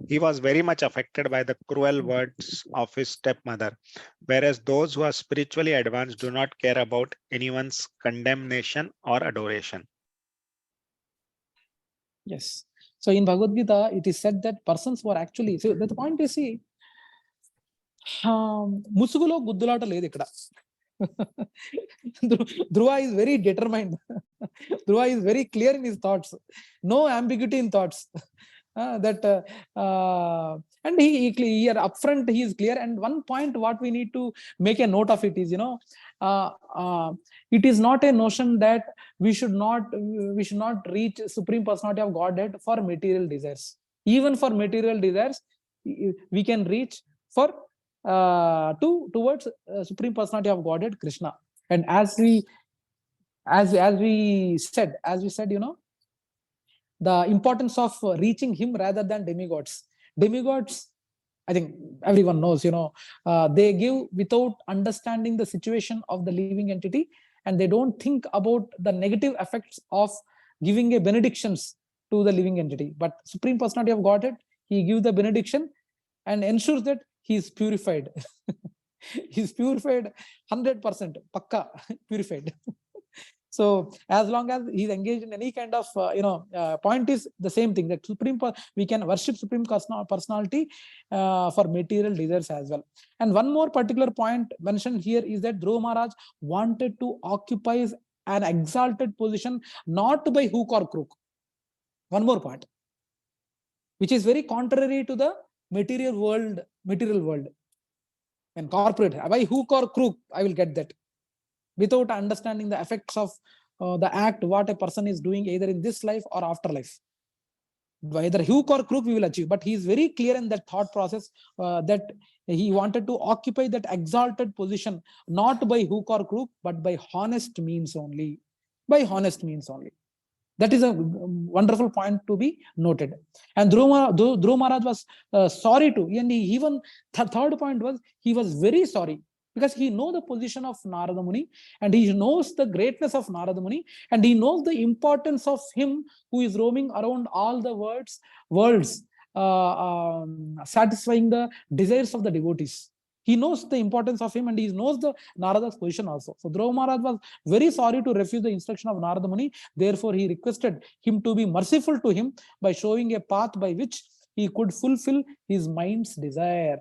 He was very much affected by the cruel words of his stepmother, whereas those who are spiritually advanced do not care about anyone's condemnation or adoration. Yes. So in Bhagavad Gita, it is said that persons who are actually, so the point is, see, ముసుగులో గుద్దులాట లేదు ఇక్కడ. Dhruva is very determined. Dhruva is very clear in his thoughts. No ambiguity in thoughts. And he here upfront he is clear. And one point what we need to make a note of it is, it is not a notion that we should not reach supreme personality of Godhead for material desires. Even for material desires, we can reach for towards supreme personality of Godhead, Krishna. And as we said, the importance of reaching him rather than demigods. Demigods, I think everyone knows, they give without understanding the situation of the living entity, and they don't think about the negative effects of giving a benedictions to the living entity. But supreme personality of Godhead, he gives the benediction and ensures that he is purified. He is purified 100%, pakka purified. So as long as he is engaged in any kind of point is the same thing, that we can worship supreme personality for material desires as well. And one more particular point mentioned here is that Dhruva Maharaj wanted to occupy an exalted position, not by hook or crook. One more point, which is very contrary to the material world. And corporate, by hook or crook, I will get that, without understanding the effects of the act, what a person is doing either in this life or afterlife. Either hook or crook we will achieve. But he is very clear in that thought process that he wanted to occupy that exalted position, not by hook or crook, but by honest means only. By honest means only. That is a wonderful point to be noted. And Dhruva Maharaj was sorry to, and even the third point was, he was very sorry, because he knows the position of Narada Muni, and he knows the greatness of Narada Muni, and he knows the importance of him who is roaming around all the worlds, satisfying the desires of the devotees. He knows the importance of him, and he knows the Narada's position also. So Dhruva Maharaj was very sorry to refuse the instruction of Narada Muni. Therefore, he requested him to be merciful to him by showing a path by which he could fulfill his mind's desire.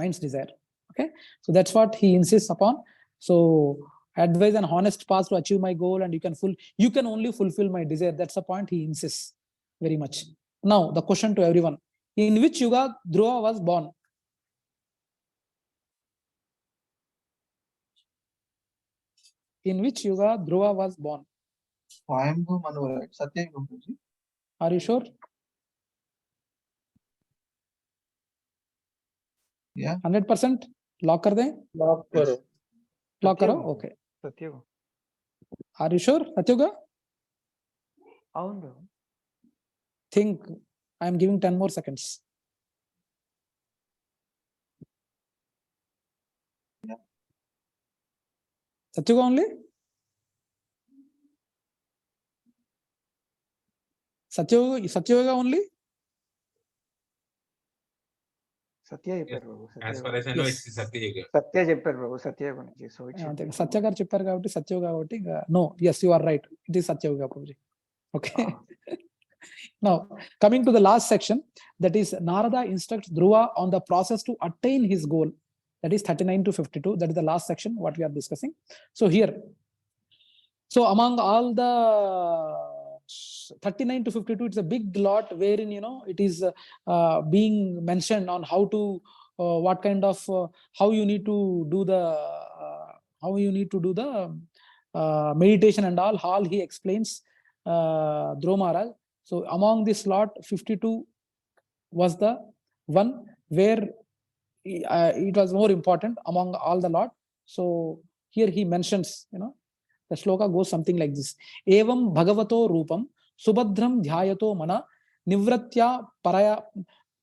Okay, so that's what he insists upon. So advise an honest path to achieve my goal, and you can only fulfill my desire. That's the point he insists very much. Now the question to everyone: in which yuga Dhruva was born? In which yuga Dhruva was born? Swayambhu Manu, right? Satyayuga, Prabhuji. Are you sure? Yeah. 100%? Lock kar dein? Lock karo. Lock karo? Okay. Satyuga. Are you sure? Satyuga? Avunu. Think. I am giving 10 more seconds. Yeah. Satyuga only? Satyuga only? Satya చెప్పారు బాబు. As far as I know, it's Satyayuga. సత్య చెప్పారు బాబు, సత్యయుగ నుంచి. So సత్య గారు చెప్పారు కాబట్టి సత్యయుగ కాబట్టి no, yes, you are right, it is Satyuga, Prabhuji. Okay. Now, coming to the last section, that is Narada instructs Dhruva on the process to attain his goal. That is 39 to 52. That is the last section, what we are discussing. So here, so among all the 39 to 52, it's a big lot wherein, it is being mentioned on how to, what kind of, how you need to do the, meditation and all he explains Dhruva Maharaj. So among this lot, 52 was the one where it was more important among all the lot. So here he mentions, the shloka goes something like this. Evam bhagavato rupam subhadram dhyayato mana nivratya paraya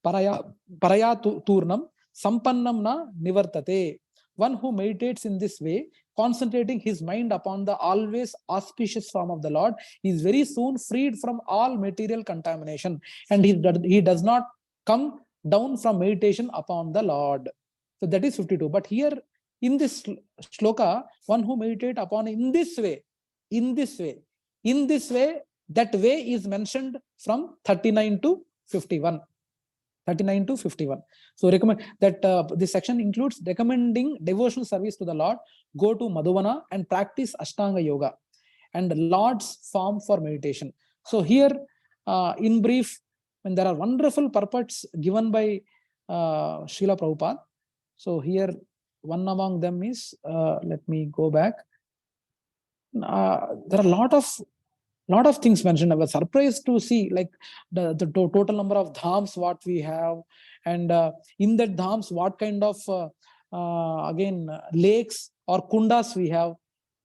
turnam sampannam na nivartate. One who meditates in this way, concentrating his mind upon the always auspicious form of the Lord, is very soon freed from all material contamination, and he does not come down from meditation upon the Lord. So that is 52. But here in this shloka, one who meditate upon in this way, that way is mentioned from 39 to 51. 39 to 51. So recommend that this section includes recommending devotional service to the Lord, go to Madhuvana and practice Ashtanga Yoga and Lord's form for meditation. So here, in brief, when there are wonderful purports given by Srila Prabhupada. So here, one among them is, let me go back. There are a lot of things mentioned. I was surprised to see like the total number of dhams what we have, and in that dhams what kind of again lakes or kundas we have.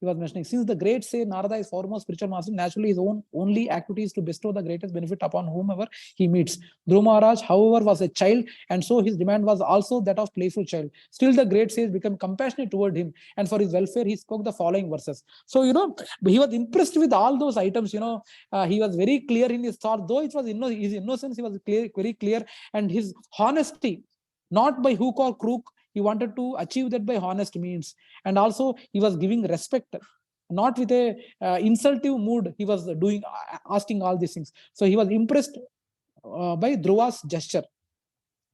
He was mentioning, since the great say Narada is foremost spiritual master, naturally his own only activity is to bestow the greatest benefit upon whomever he meets. Dhruva Maharaj, however, was a child, and so his demand was also that of playful child. Still the great sage became compassionate toward him, and for his welfare he spoke the following verses. So he was impressed with all those items. He was very clear in his thought, though it was his innocence, he was very clear, and his honesty, not by hook or crook. He wanted to achieve that by honest means, and also he was giving respect, not with a insultive mood. He was asking all these things. So he was impressed by Dhruva's gesture.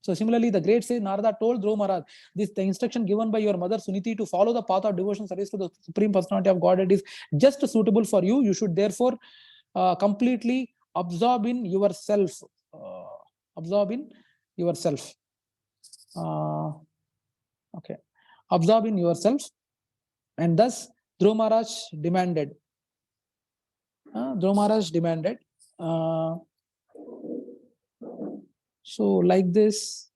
So similarly, the great sage Narada told Dhruva Maharaj, the instruction given by your mother Suniti to follow the path of devotional service to the Supreme Personality of Godhead is just suitable for you. You should therefore completely absorb in yourself. Absorb in yourself. Okay, absorb in yourself, and thus Dhruva Maharaj demanded. So like this.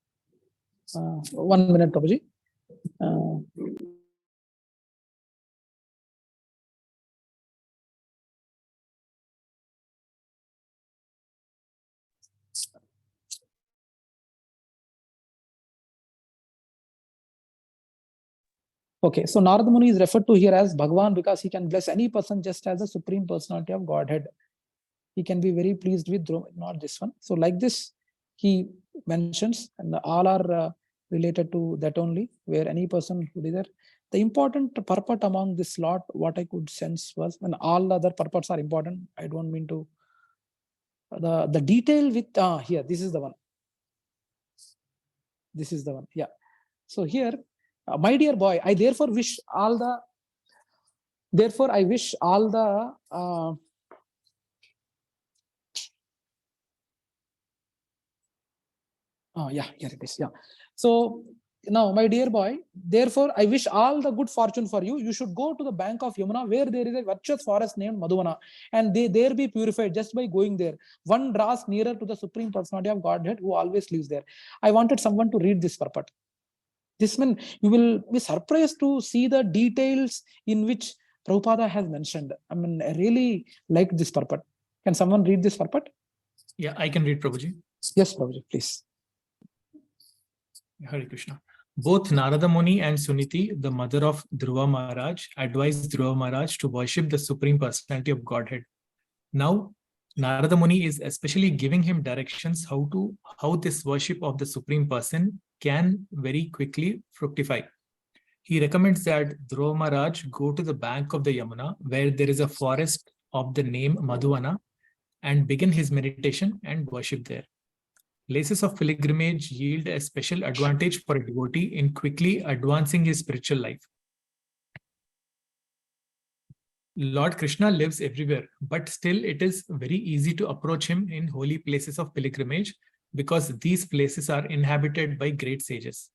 1 minute, Prabhuji. Okay, so Narada Muni is referred to here as Bhagavan because he can bless any person just as the Supreme Personality of Godhead. He can be very pleased with Dhruva, not this one. So like this, he mentions, and all are related to that only, where any person who is there. The important purport among this lot, what I could sense was, and all other purports are important. I don't mean to. The detail with here, this is the one. This is the one. Yeah. So here, my dear boy, I therefore wish all the. Therefore, I wish all the. Yeah, here it is. Yeah. So now, my dear boy, therefore, I wish all the good fortune for you. You should go to the bank of Yamuna, where there is a virtuous forest named Madhuvana, and they there be purified just by going there. One draws nearer to the Supreme Personality of Godhead, who always lives there. I wanted someone to read this purport. This means you will be surprised to see the details in which Prabhupada has mentioned. I mean, I really like this purport. Can someone read this purport? Yeah, I can read, Prabhuji. Yes, Prabhuji, please. Hare Krishna. Both Narada Muni and Suniti, the mother of Dhruva Maharaj, advised Dhruva Maharaj to worship the Supreme Personality of Godhead. Now, Narada Muni is especially giving him directions how this worship of the Supreme Person can very quickly fructify. He recommends that Dhruva Maharaj go to the bank of the Yamuna, where there is a forest of the name Madhuvana, and begin his meditation and worship there. Places of pilgrimage yield a special advantage for a devotee in quickly advancing his spiritual life. Lord Krishna lives everywhere, but still it is very easy to approach him in holy places of pilgrimage because these places are inhabited by great sages.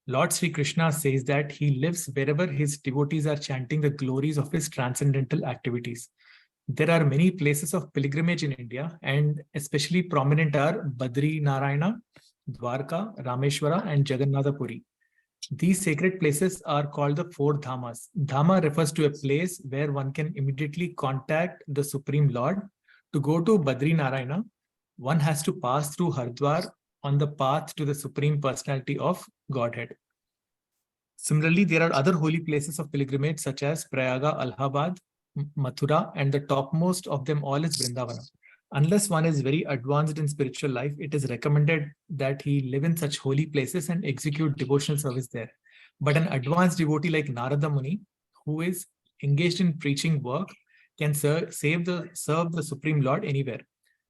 Lord Sri Krishna says that he lives wherever his devotees are chanting the glories of his transcendental activities. There are many places of pilgrimage in India, and especially prominent are Badri Narayana, Dwarka, Rameshwara, and Jagannatha Puri. These sacred places are called the four dhamas. Dhama refers to a place where one can immediately contact the Supreme Lord. To go to Badri Narayana, one has to pass through Hardwar on the path to the Supreme Personality of Godhead. Similarly, there are other holy places of pilgrimage such as Prayaga, Allahabad, Mathura, and the topmost of them all is Vrindavana. Unless one is very advanced in spiritual life, it is recommended that he live in such holy places and execute devotional service there. But an advanced devotee like Narada Muni, who is engaged in preaching work, can serve the Supreme Lord anywhere.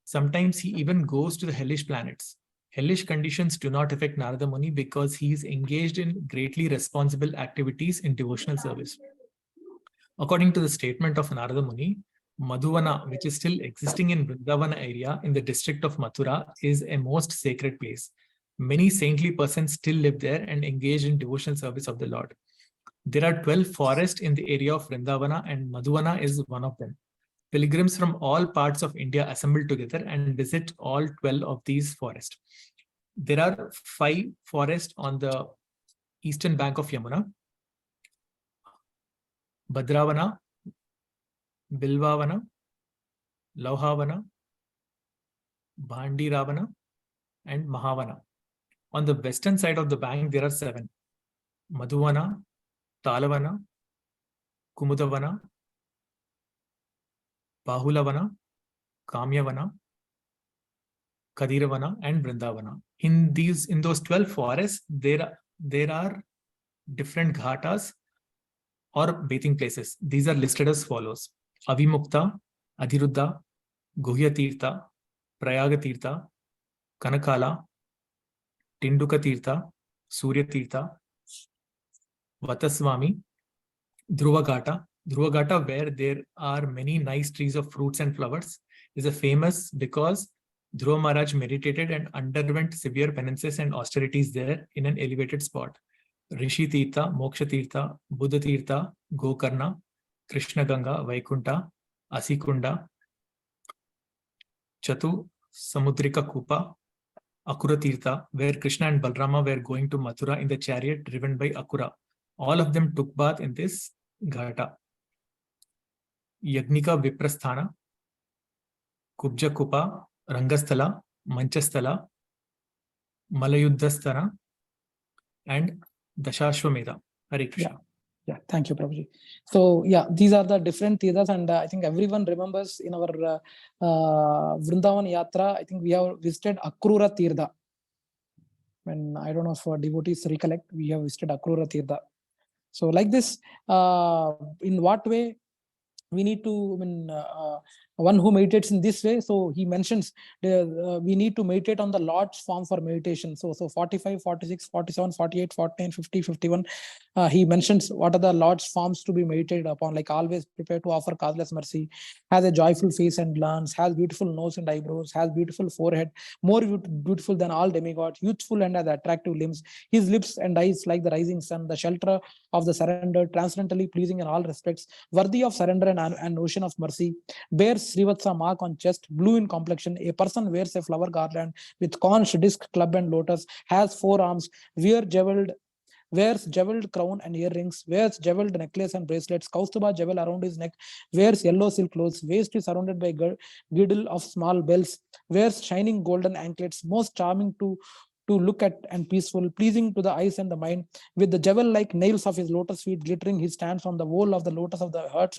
Sometimes he even goes to the hellish planets. Hellish conditions do not affect Narada Muni because he is engaged in greatly responsible activities in devotional service. According to the statement of Narada Muni, Madhuvana, which is still existing in Vrindavana area in the district of Mathura, is a most sacred place. Many saintly persons still live there and engage in devotional service of the Lord. There are 12 forests in the area of Vrindavana, and Madhuvana is one of them. Pilgrims from all parts of India assemble together and visit all 12 of these forests. There are 5 forests on the eastern bank of Yamuna: Badravana, Bilvavana, Lauhavana, Bhandiravana, and Mahavana. On the western side of the bank, there are 7: Madhuvana, Talavana, Kumudavana, Bahulavana, Kamyavana, Kadiravana, and Vrindavana. In those 12 forests, there are different ghatas or bathing places. These are listed as follows: Avimukta, Adhiruddha, Guhya Tirtha, Prayaga Tirtha, Kanakala, Tinduka Tirtha, Surya Tirtha, Vataswami, Dhruvagata. Dhruvagata, where there are many nice trees of fruits and flowers, is famous because Dhruva Maharaj meditated and underwent severe penances and austerities there in an elevated spot. Rishi Tirtha, Moksha Tirtha, Buddha Tirtha, Gokarna, Krishna Ganga, Vaikunta, Asikunda, Chatu, Samudrika Kupa, Akura Tirtha, where Krishna and Balrama were going to Mathura in the chariot driven by Akura. All of them took bath in this ghata. Yagnika Viprasthana, Kubja Kupa, Rangasthala, Manchasthala, Malayuddhasthana, and Dashashwamedha. Hare Krishna. Yeah, thank you, Prabhuji. So, yeah, these are the different tirthas, and I think everyone remembers in our Vrindavan Yatra, I think we have visited Akrura Tirtha. When I don't know if devotees recollect, we have visited Akrura Tirtha. So, like this, in what way we need to, one who meditates in this way, so he mentions we need to meditate on the Lord's form for meditation. So 45, 46, 47, 48, 49, 50, 51, he mentions what are the Lord's forms to be meditated upon, like always prepare to offer causeless mercy, has a joyful face and glance, has beautiful nose and eyebrows, has beautiful forehead, more beautiful than all demigods, youthful and has attractive limbs, his lips and eyes like the rising sun, the shelter of the surrender, transcendently pleasing in all respects, worthy of surrender and ocean of mercy, bears Srivatsa mark on chest, blue in complexion, a person wears a flower garland with conch, disc, club and lotus, has 4 arms, wears jeweled crown and earrings, wears jeweled necklace and bracelets, Kaustuba jewel around his neck, wears yellow silk clothes, waist is surrounded by girdle of small bells, wears shining golden anklets, most charming to look at and peaceful, pleasing to the eyes and the mind, with the jewel-like nails of his lotus feet glittering, he stands on the wall of the lotus of the hearts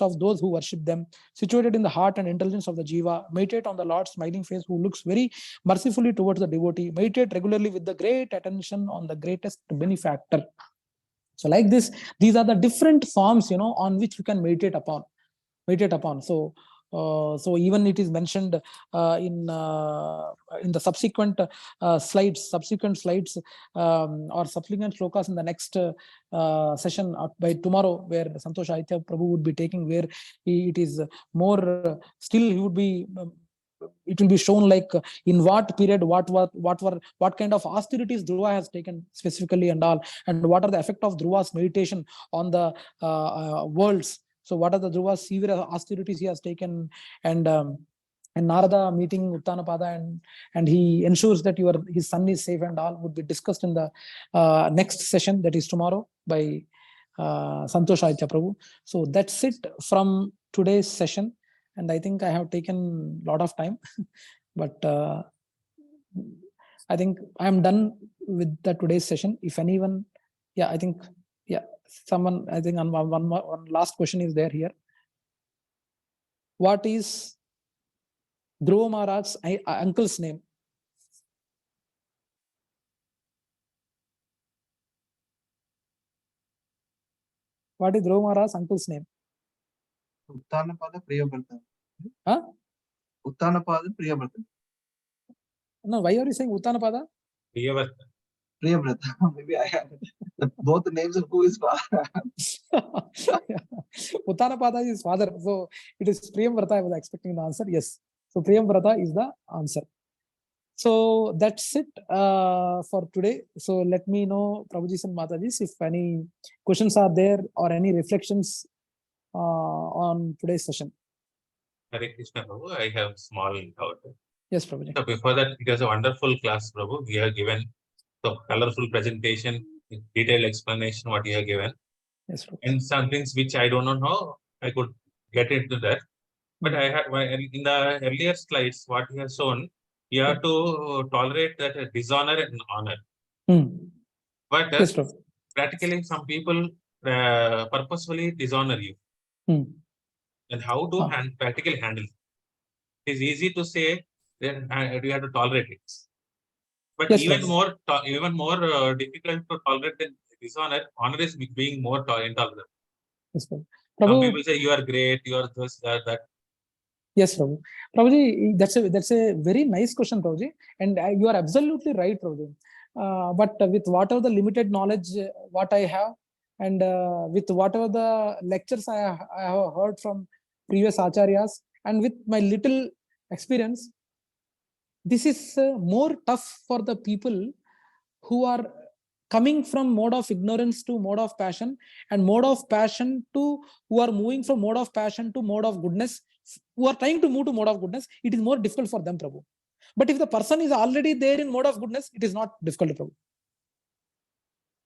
of those who worship them, situated in the heart and intelligence of the jiva. Meditate on the Lord's smiling face, who looks very mercifully towards the devotee. Meditate regularly with the great attention on the greatest benefactor. So, like this, these are the different forms, on which you can meditate upon. So, So even it is mentioned in the subsequent slides, or subsequent shlokas in the next session by tomorrow, where Santosh Aditya Prabhu would be taking, where it is more still he would be. It will be shown like in what period, what kind of austerities Dhruva has taken specifically and all, and what are the effect of Dhruva's meditation on the worlds. So what are the Dhruva's severe austerities he has taken, and Narada meeting Uttanapada, and he ensures that his son is safe and all, would be discussed in the next session, that is tomorrow, by Santosh Aditya Prabhu. So that's it from today's session. And I think I have taken a lot of time, but I think I'm done with the today's session. If anyone, I think someone, I think one last question is there here. What is Dhruva Maharaj's uncle's name? What is Dhruva Maharaj's uncle's name? Uttanapada Priyavrata. Huh? Uttanapada Priyavrata. No, why are you saying Uttanapada? Priyavrata. Priyavrata. Maybe I have both the names of who is father. Uttanapada is father. So it is Priyavrata. I was expecting the answer. Yes. So Priyavrata is the answer. So that's it for today. So let me know, Prabhujis and Matajis, if any questions are there or any reflections on today's session. Hare Krishna, Prabhu. I have small doubt. Yes, Prabhuji. So before that, it was a wonderful class, Prabhu. We have given so colorful presentation, detailed explanation what you have given. Yes, Prabhuji. And some things which I don't know how I could get into that. But I had in the earlier slides, what you have shown, you have to tolerate that dishonor and honor. But yes, practically, some people purposefully dishonor you. And how to practically handle it? It is easy to say that you have to tolerate it. But yes, even more difficult to tolerate than dishonor. Honor is being more intolerant. Yes, Prabhu. Some people say you are great, you are this, that. Yes, Prabhu. Prabhuji, that's a very nice question, Prabhuji, and you are absolutely right, Prabhuji. But with whatever the limited knowledge what I have, and with whatever the lectures I have heard from previous acharyas, and with my little experience, this is more tough for the people who are coming from mode of ignorance to mode of passion, and mode of passion to who are moving from mode of passion to mode of goodness, who are trying to move to mode of goodness. It is more difficult for them, Prabhu. But if the person is already there in mode of goodness, it is not difficult, Prabhu.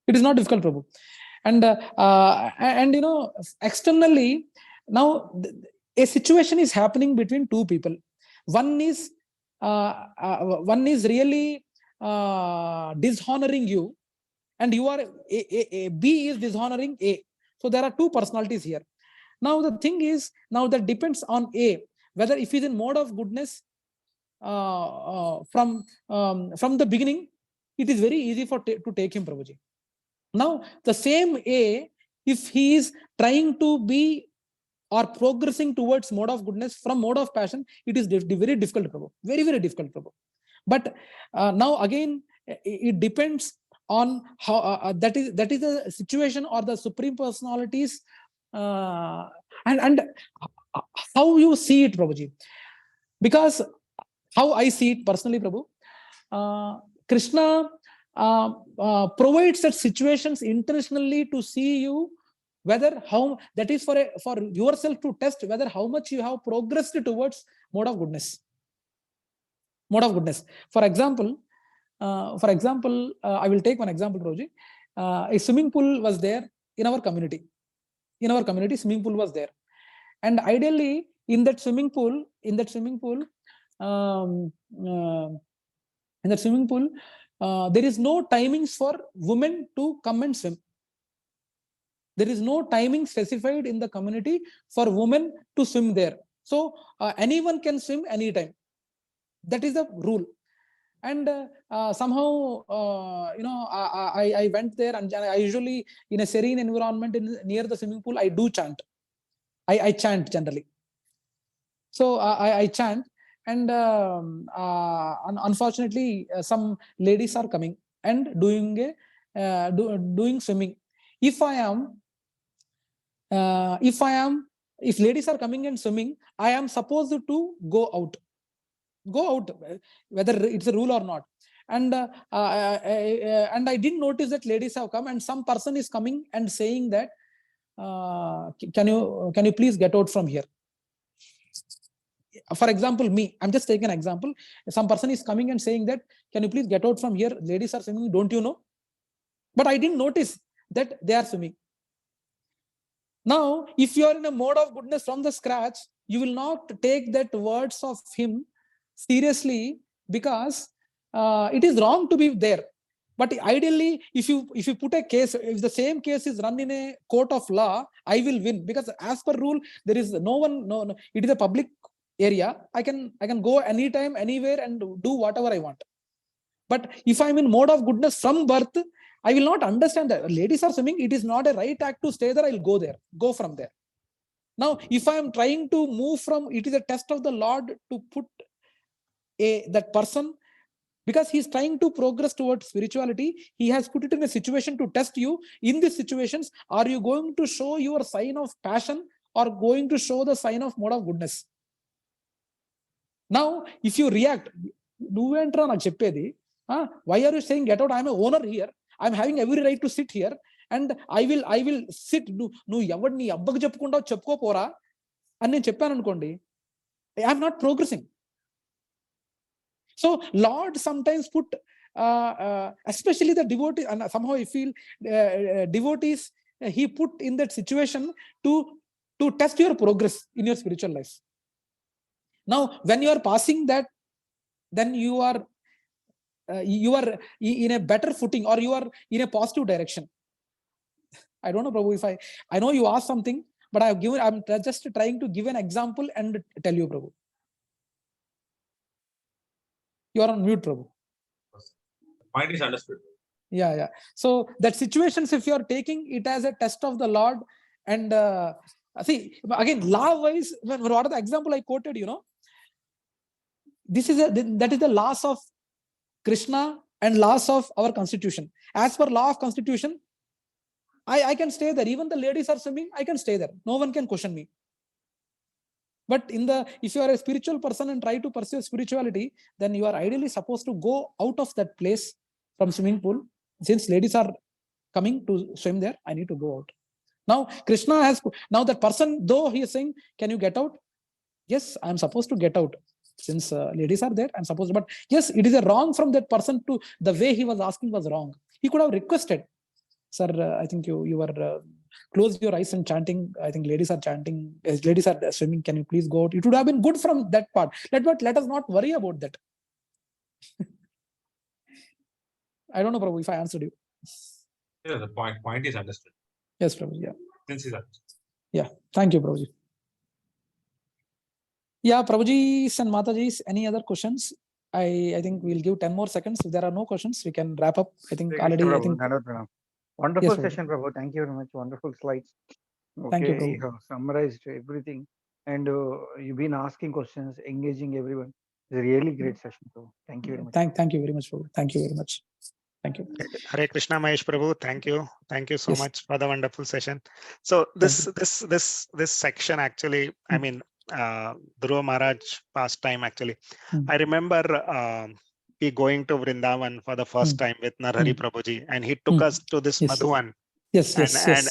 It is not difficult, Prabhu. And you know, externally, now a situation is happening between two people. One is really dishonoring you, and you are B is dishonoring A. So there are two personalities here. Now the thing is, now that depends on A, whether if he's in mode of goodness from the beginning, it is very easy to take him, Prabhuji. Now the same A, if he is trying to be or progressing towards mode of goodness from mode of passion, it is very difficult, Prabhu. Very, very difficult, Prabhu. But now again, it depends on how that is the situation or the Supreme Personalities and how you see it, Prabhuji. Because how I see it personally, Prabhu, Krishna provides such situations intentionally to see you whether how that is for yourself to test whether how much you have progressed towards mode of goodness. Mode of goodness. For example, I will take one example, Prabhuji. A swimming pool was there in our community. In our community, swimming pool was there, and ideally in that swimming pool, there is no timings for women to come and swim. There is no timing specified in the community for women to swim there. So anyone can swim anytime. That is the rule. And somehow, I went there, and I usually, in a serene environment near the swimming pool, I do chant. I chant generally. So I chant, and unfortunately, some ladies are coming and doing doing swimming. If ladies are coming and swimming, I am supposed to go out, whether it's a rule or not. And I didn't notice that ladies have come, and some person is coming and saying that, can you please get out from here? For example, me, I'm just taking an example. Some person is coming and saying that, can you please get out from here? Ladies are swimming, don't you know? But I didn't notice that they are swimming. Now, if you are in a mode of goodness from the scratch, you will not take that words of him seriously, because it is wrong to be there. But ideally, if you put a case, if the same case is run in a court of law, I will win, because as per rule, there is no one. No, it is a public area. I can go anytime, anywhere, and do whatever I want. But if I'm in mode of goodness from birth, I will not understand that ladies are swimming. It is not a right act to stay there. I'll go from there. Now, if I am trying to move from, it is a test of the Lord to put that person, because he is trying to progress towards spirituality. He has put it in a situation to test you. In these situations, are you going to show your sign of passion, or going to show the sign of mode of goodness? Now, if you react, why are you saying get out? I'm an owner here. I'm having every right to sit here, and I will sit. I'm not progressing. So Lord sometimes put, especially the devotee, and somehow I feel devotees, he put in that situation to test your progress in your spiritual life. Now, when you are passing that, then you are in a better footing, or you are in a positive direction. I don't know, Prabhu, if I know you asked something, but I'm just trying to give an example and tell you, Prabhu. You are on mute, Prabhu. Point is understood. Yeah. So that situations, if you are taking it as a test of the Lord, and see, again, law-wise, what are the example I quoted, that is the laws of Krishna and laws of our constitution. As per law of constitution, I can stay there. Even the ladies are swimming, I can stay there. No one can question me. But if you are a spiritual person and try to pursue spirituality, then you are ideally supposed to go out of that place from swimming pool. Since ladies are coming to swim there, I need to go out. Now, Krishna has, now that person, though he is saying, can you get out? Yes, I'm supposed to get out. Since ladies are there, I'm supposed to. But yes, it is a wrong from that person to the way he was asking was wrong. He could have requested, sir, I think you were close your eyes and chanting. I think ladies are chanting, ladies are swimming. Can you please go out? It would have been good from that part. Let us not worry about that. I don't know, Prabhu, if I answered you. Yeah, the point is understood. Yes, Prabhu. Yeah. Since is understood. Yeah. Thank you, Prabhuji. Yeah, Prabhuji and Mataji, any other questions? I think we'll give 10 more seconds. If there are no questions, we can wrap up. I think already. Wonderful Yes, session, Prabhu. Thank you very much. Wonderful slides. Okay, thank you, Prabhu. You have summarized everything, and you've been asking questions, engaging everyone. It's a really great session, Prabhu. Thank you very much. Thank you very much, Prabhu. Thank you very much. Thank you. Hare Krishna, Mahesh Prabhu. Thank you so Yes. much for the wonderful session. So this section actually, I mean, Dhruva Maharaj past time actually. I remember we going to Vrindavan for the first time with Narhari Prabhuji, and he took us to this Madhuvan. Yes.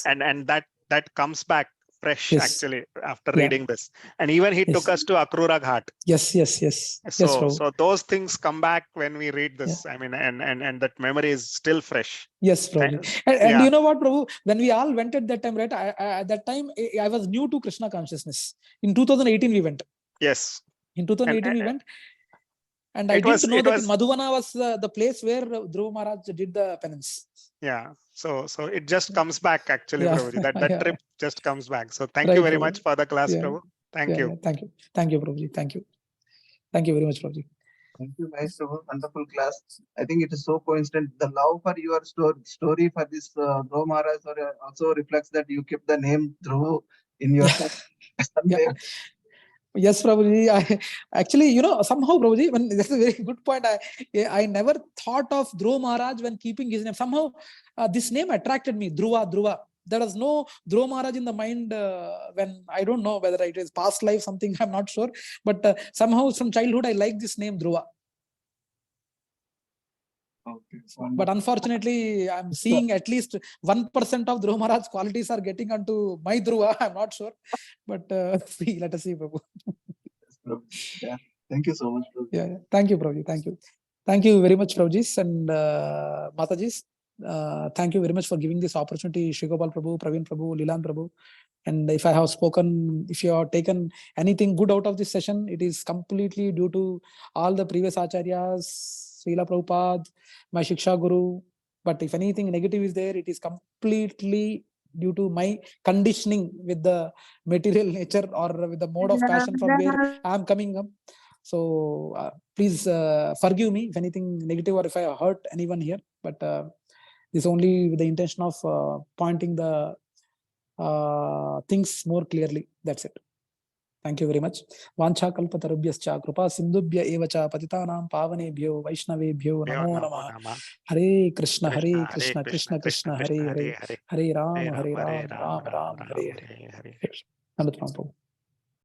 And that comes back fresh actually after reading this. And even he took us to Akrura Ghat. Yes. So those things come back when we read this. I mean, and that memory is still fresh. Yes, Prabhu. And you know what, Prabhu? When we all went at that time, right? At that time, I was new to Krishna consciousness. In 2018, we went. Yes. In 2018, we went. And I didn't know that Madhuvana was the place where Dhruva Maharaj did the penance. Yeah. So it just comes back actually, Prabhuji. That trip just comes back. So thank you very much for the class, Prabhu. Thank you. Thank you, Prabhuji. Thank you very much, Prabhuji. Thank you, Mahesh Prabhu. Wonderful class. I think it is so coincident. The love for your story for this Dhruva Maharaj also reflects that you kept the name Dhruva in your Yes, Prabhuji. I actually, somehow, Prabhuji, when that's a very good point. I never thought of Dhruva Maharaj when keeping his name. Somehow, this name attracted me. Dhruva. There was no Dhruva Maharaj in the mind when I don't know whether it is past life, something I'm not sure. But somehow from childhood, I like this name Dhruva. Okay. But unfortunately, I'm seeing at least 1% of Dhruva Maharaj's qualities are getting onto my Dhruva. I'm not sure. But let us see, Prabhu. Yeah. Thank you so much, Prabhu. Yeah. Thank you, Prabhuji. Thank you. Thank you very much, Prabhujis and Matajis. Thank you very much for giving this opportunity, Shigopal Prabhu, Praveen Prabhu, Lilan Prabhu. And if I have spoken, if you have taken anything good out of this session, it is completely due to all the previous acharyas, Srila Prabhupada, my Shiksha Guru. But if anything negative is there, it is completely due to my conditioning with the material nature or with the mode of passion from where I am coming up. So please forgive me if anything negative or if I hurt anyone here. But this only with the intention of pointing the things more clearly. That's it. Thank you very much. Vancha kalpatarubhyascha kripa sindubhya evacha patitanam pavanebhyo vaishnavebhyo namo namah. Hare Krishna, Hare Krishna, Krishna Krishna, Hare Hare, Hare Ram, Ram Ram, Hare Hare. Namaste, Prabhu.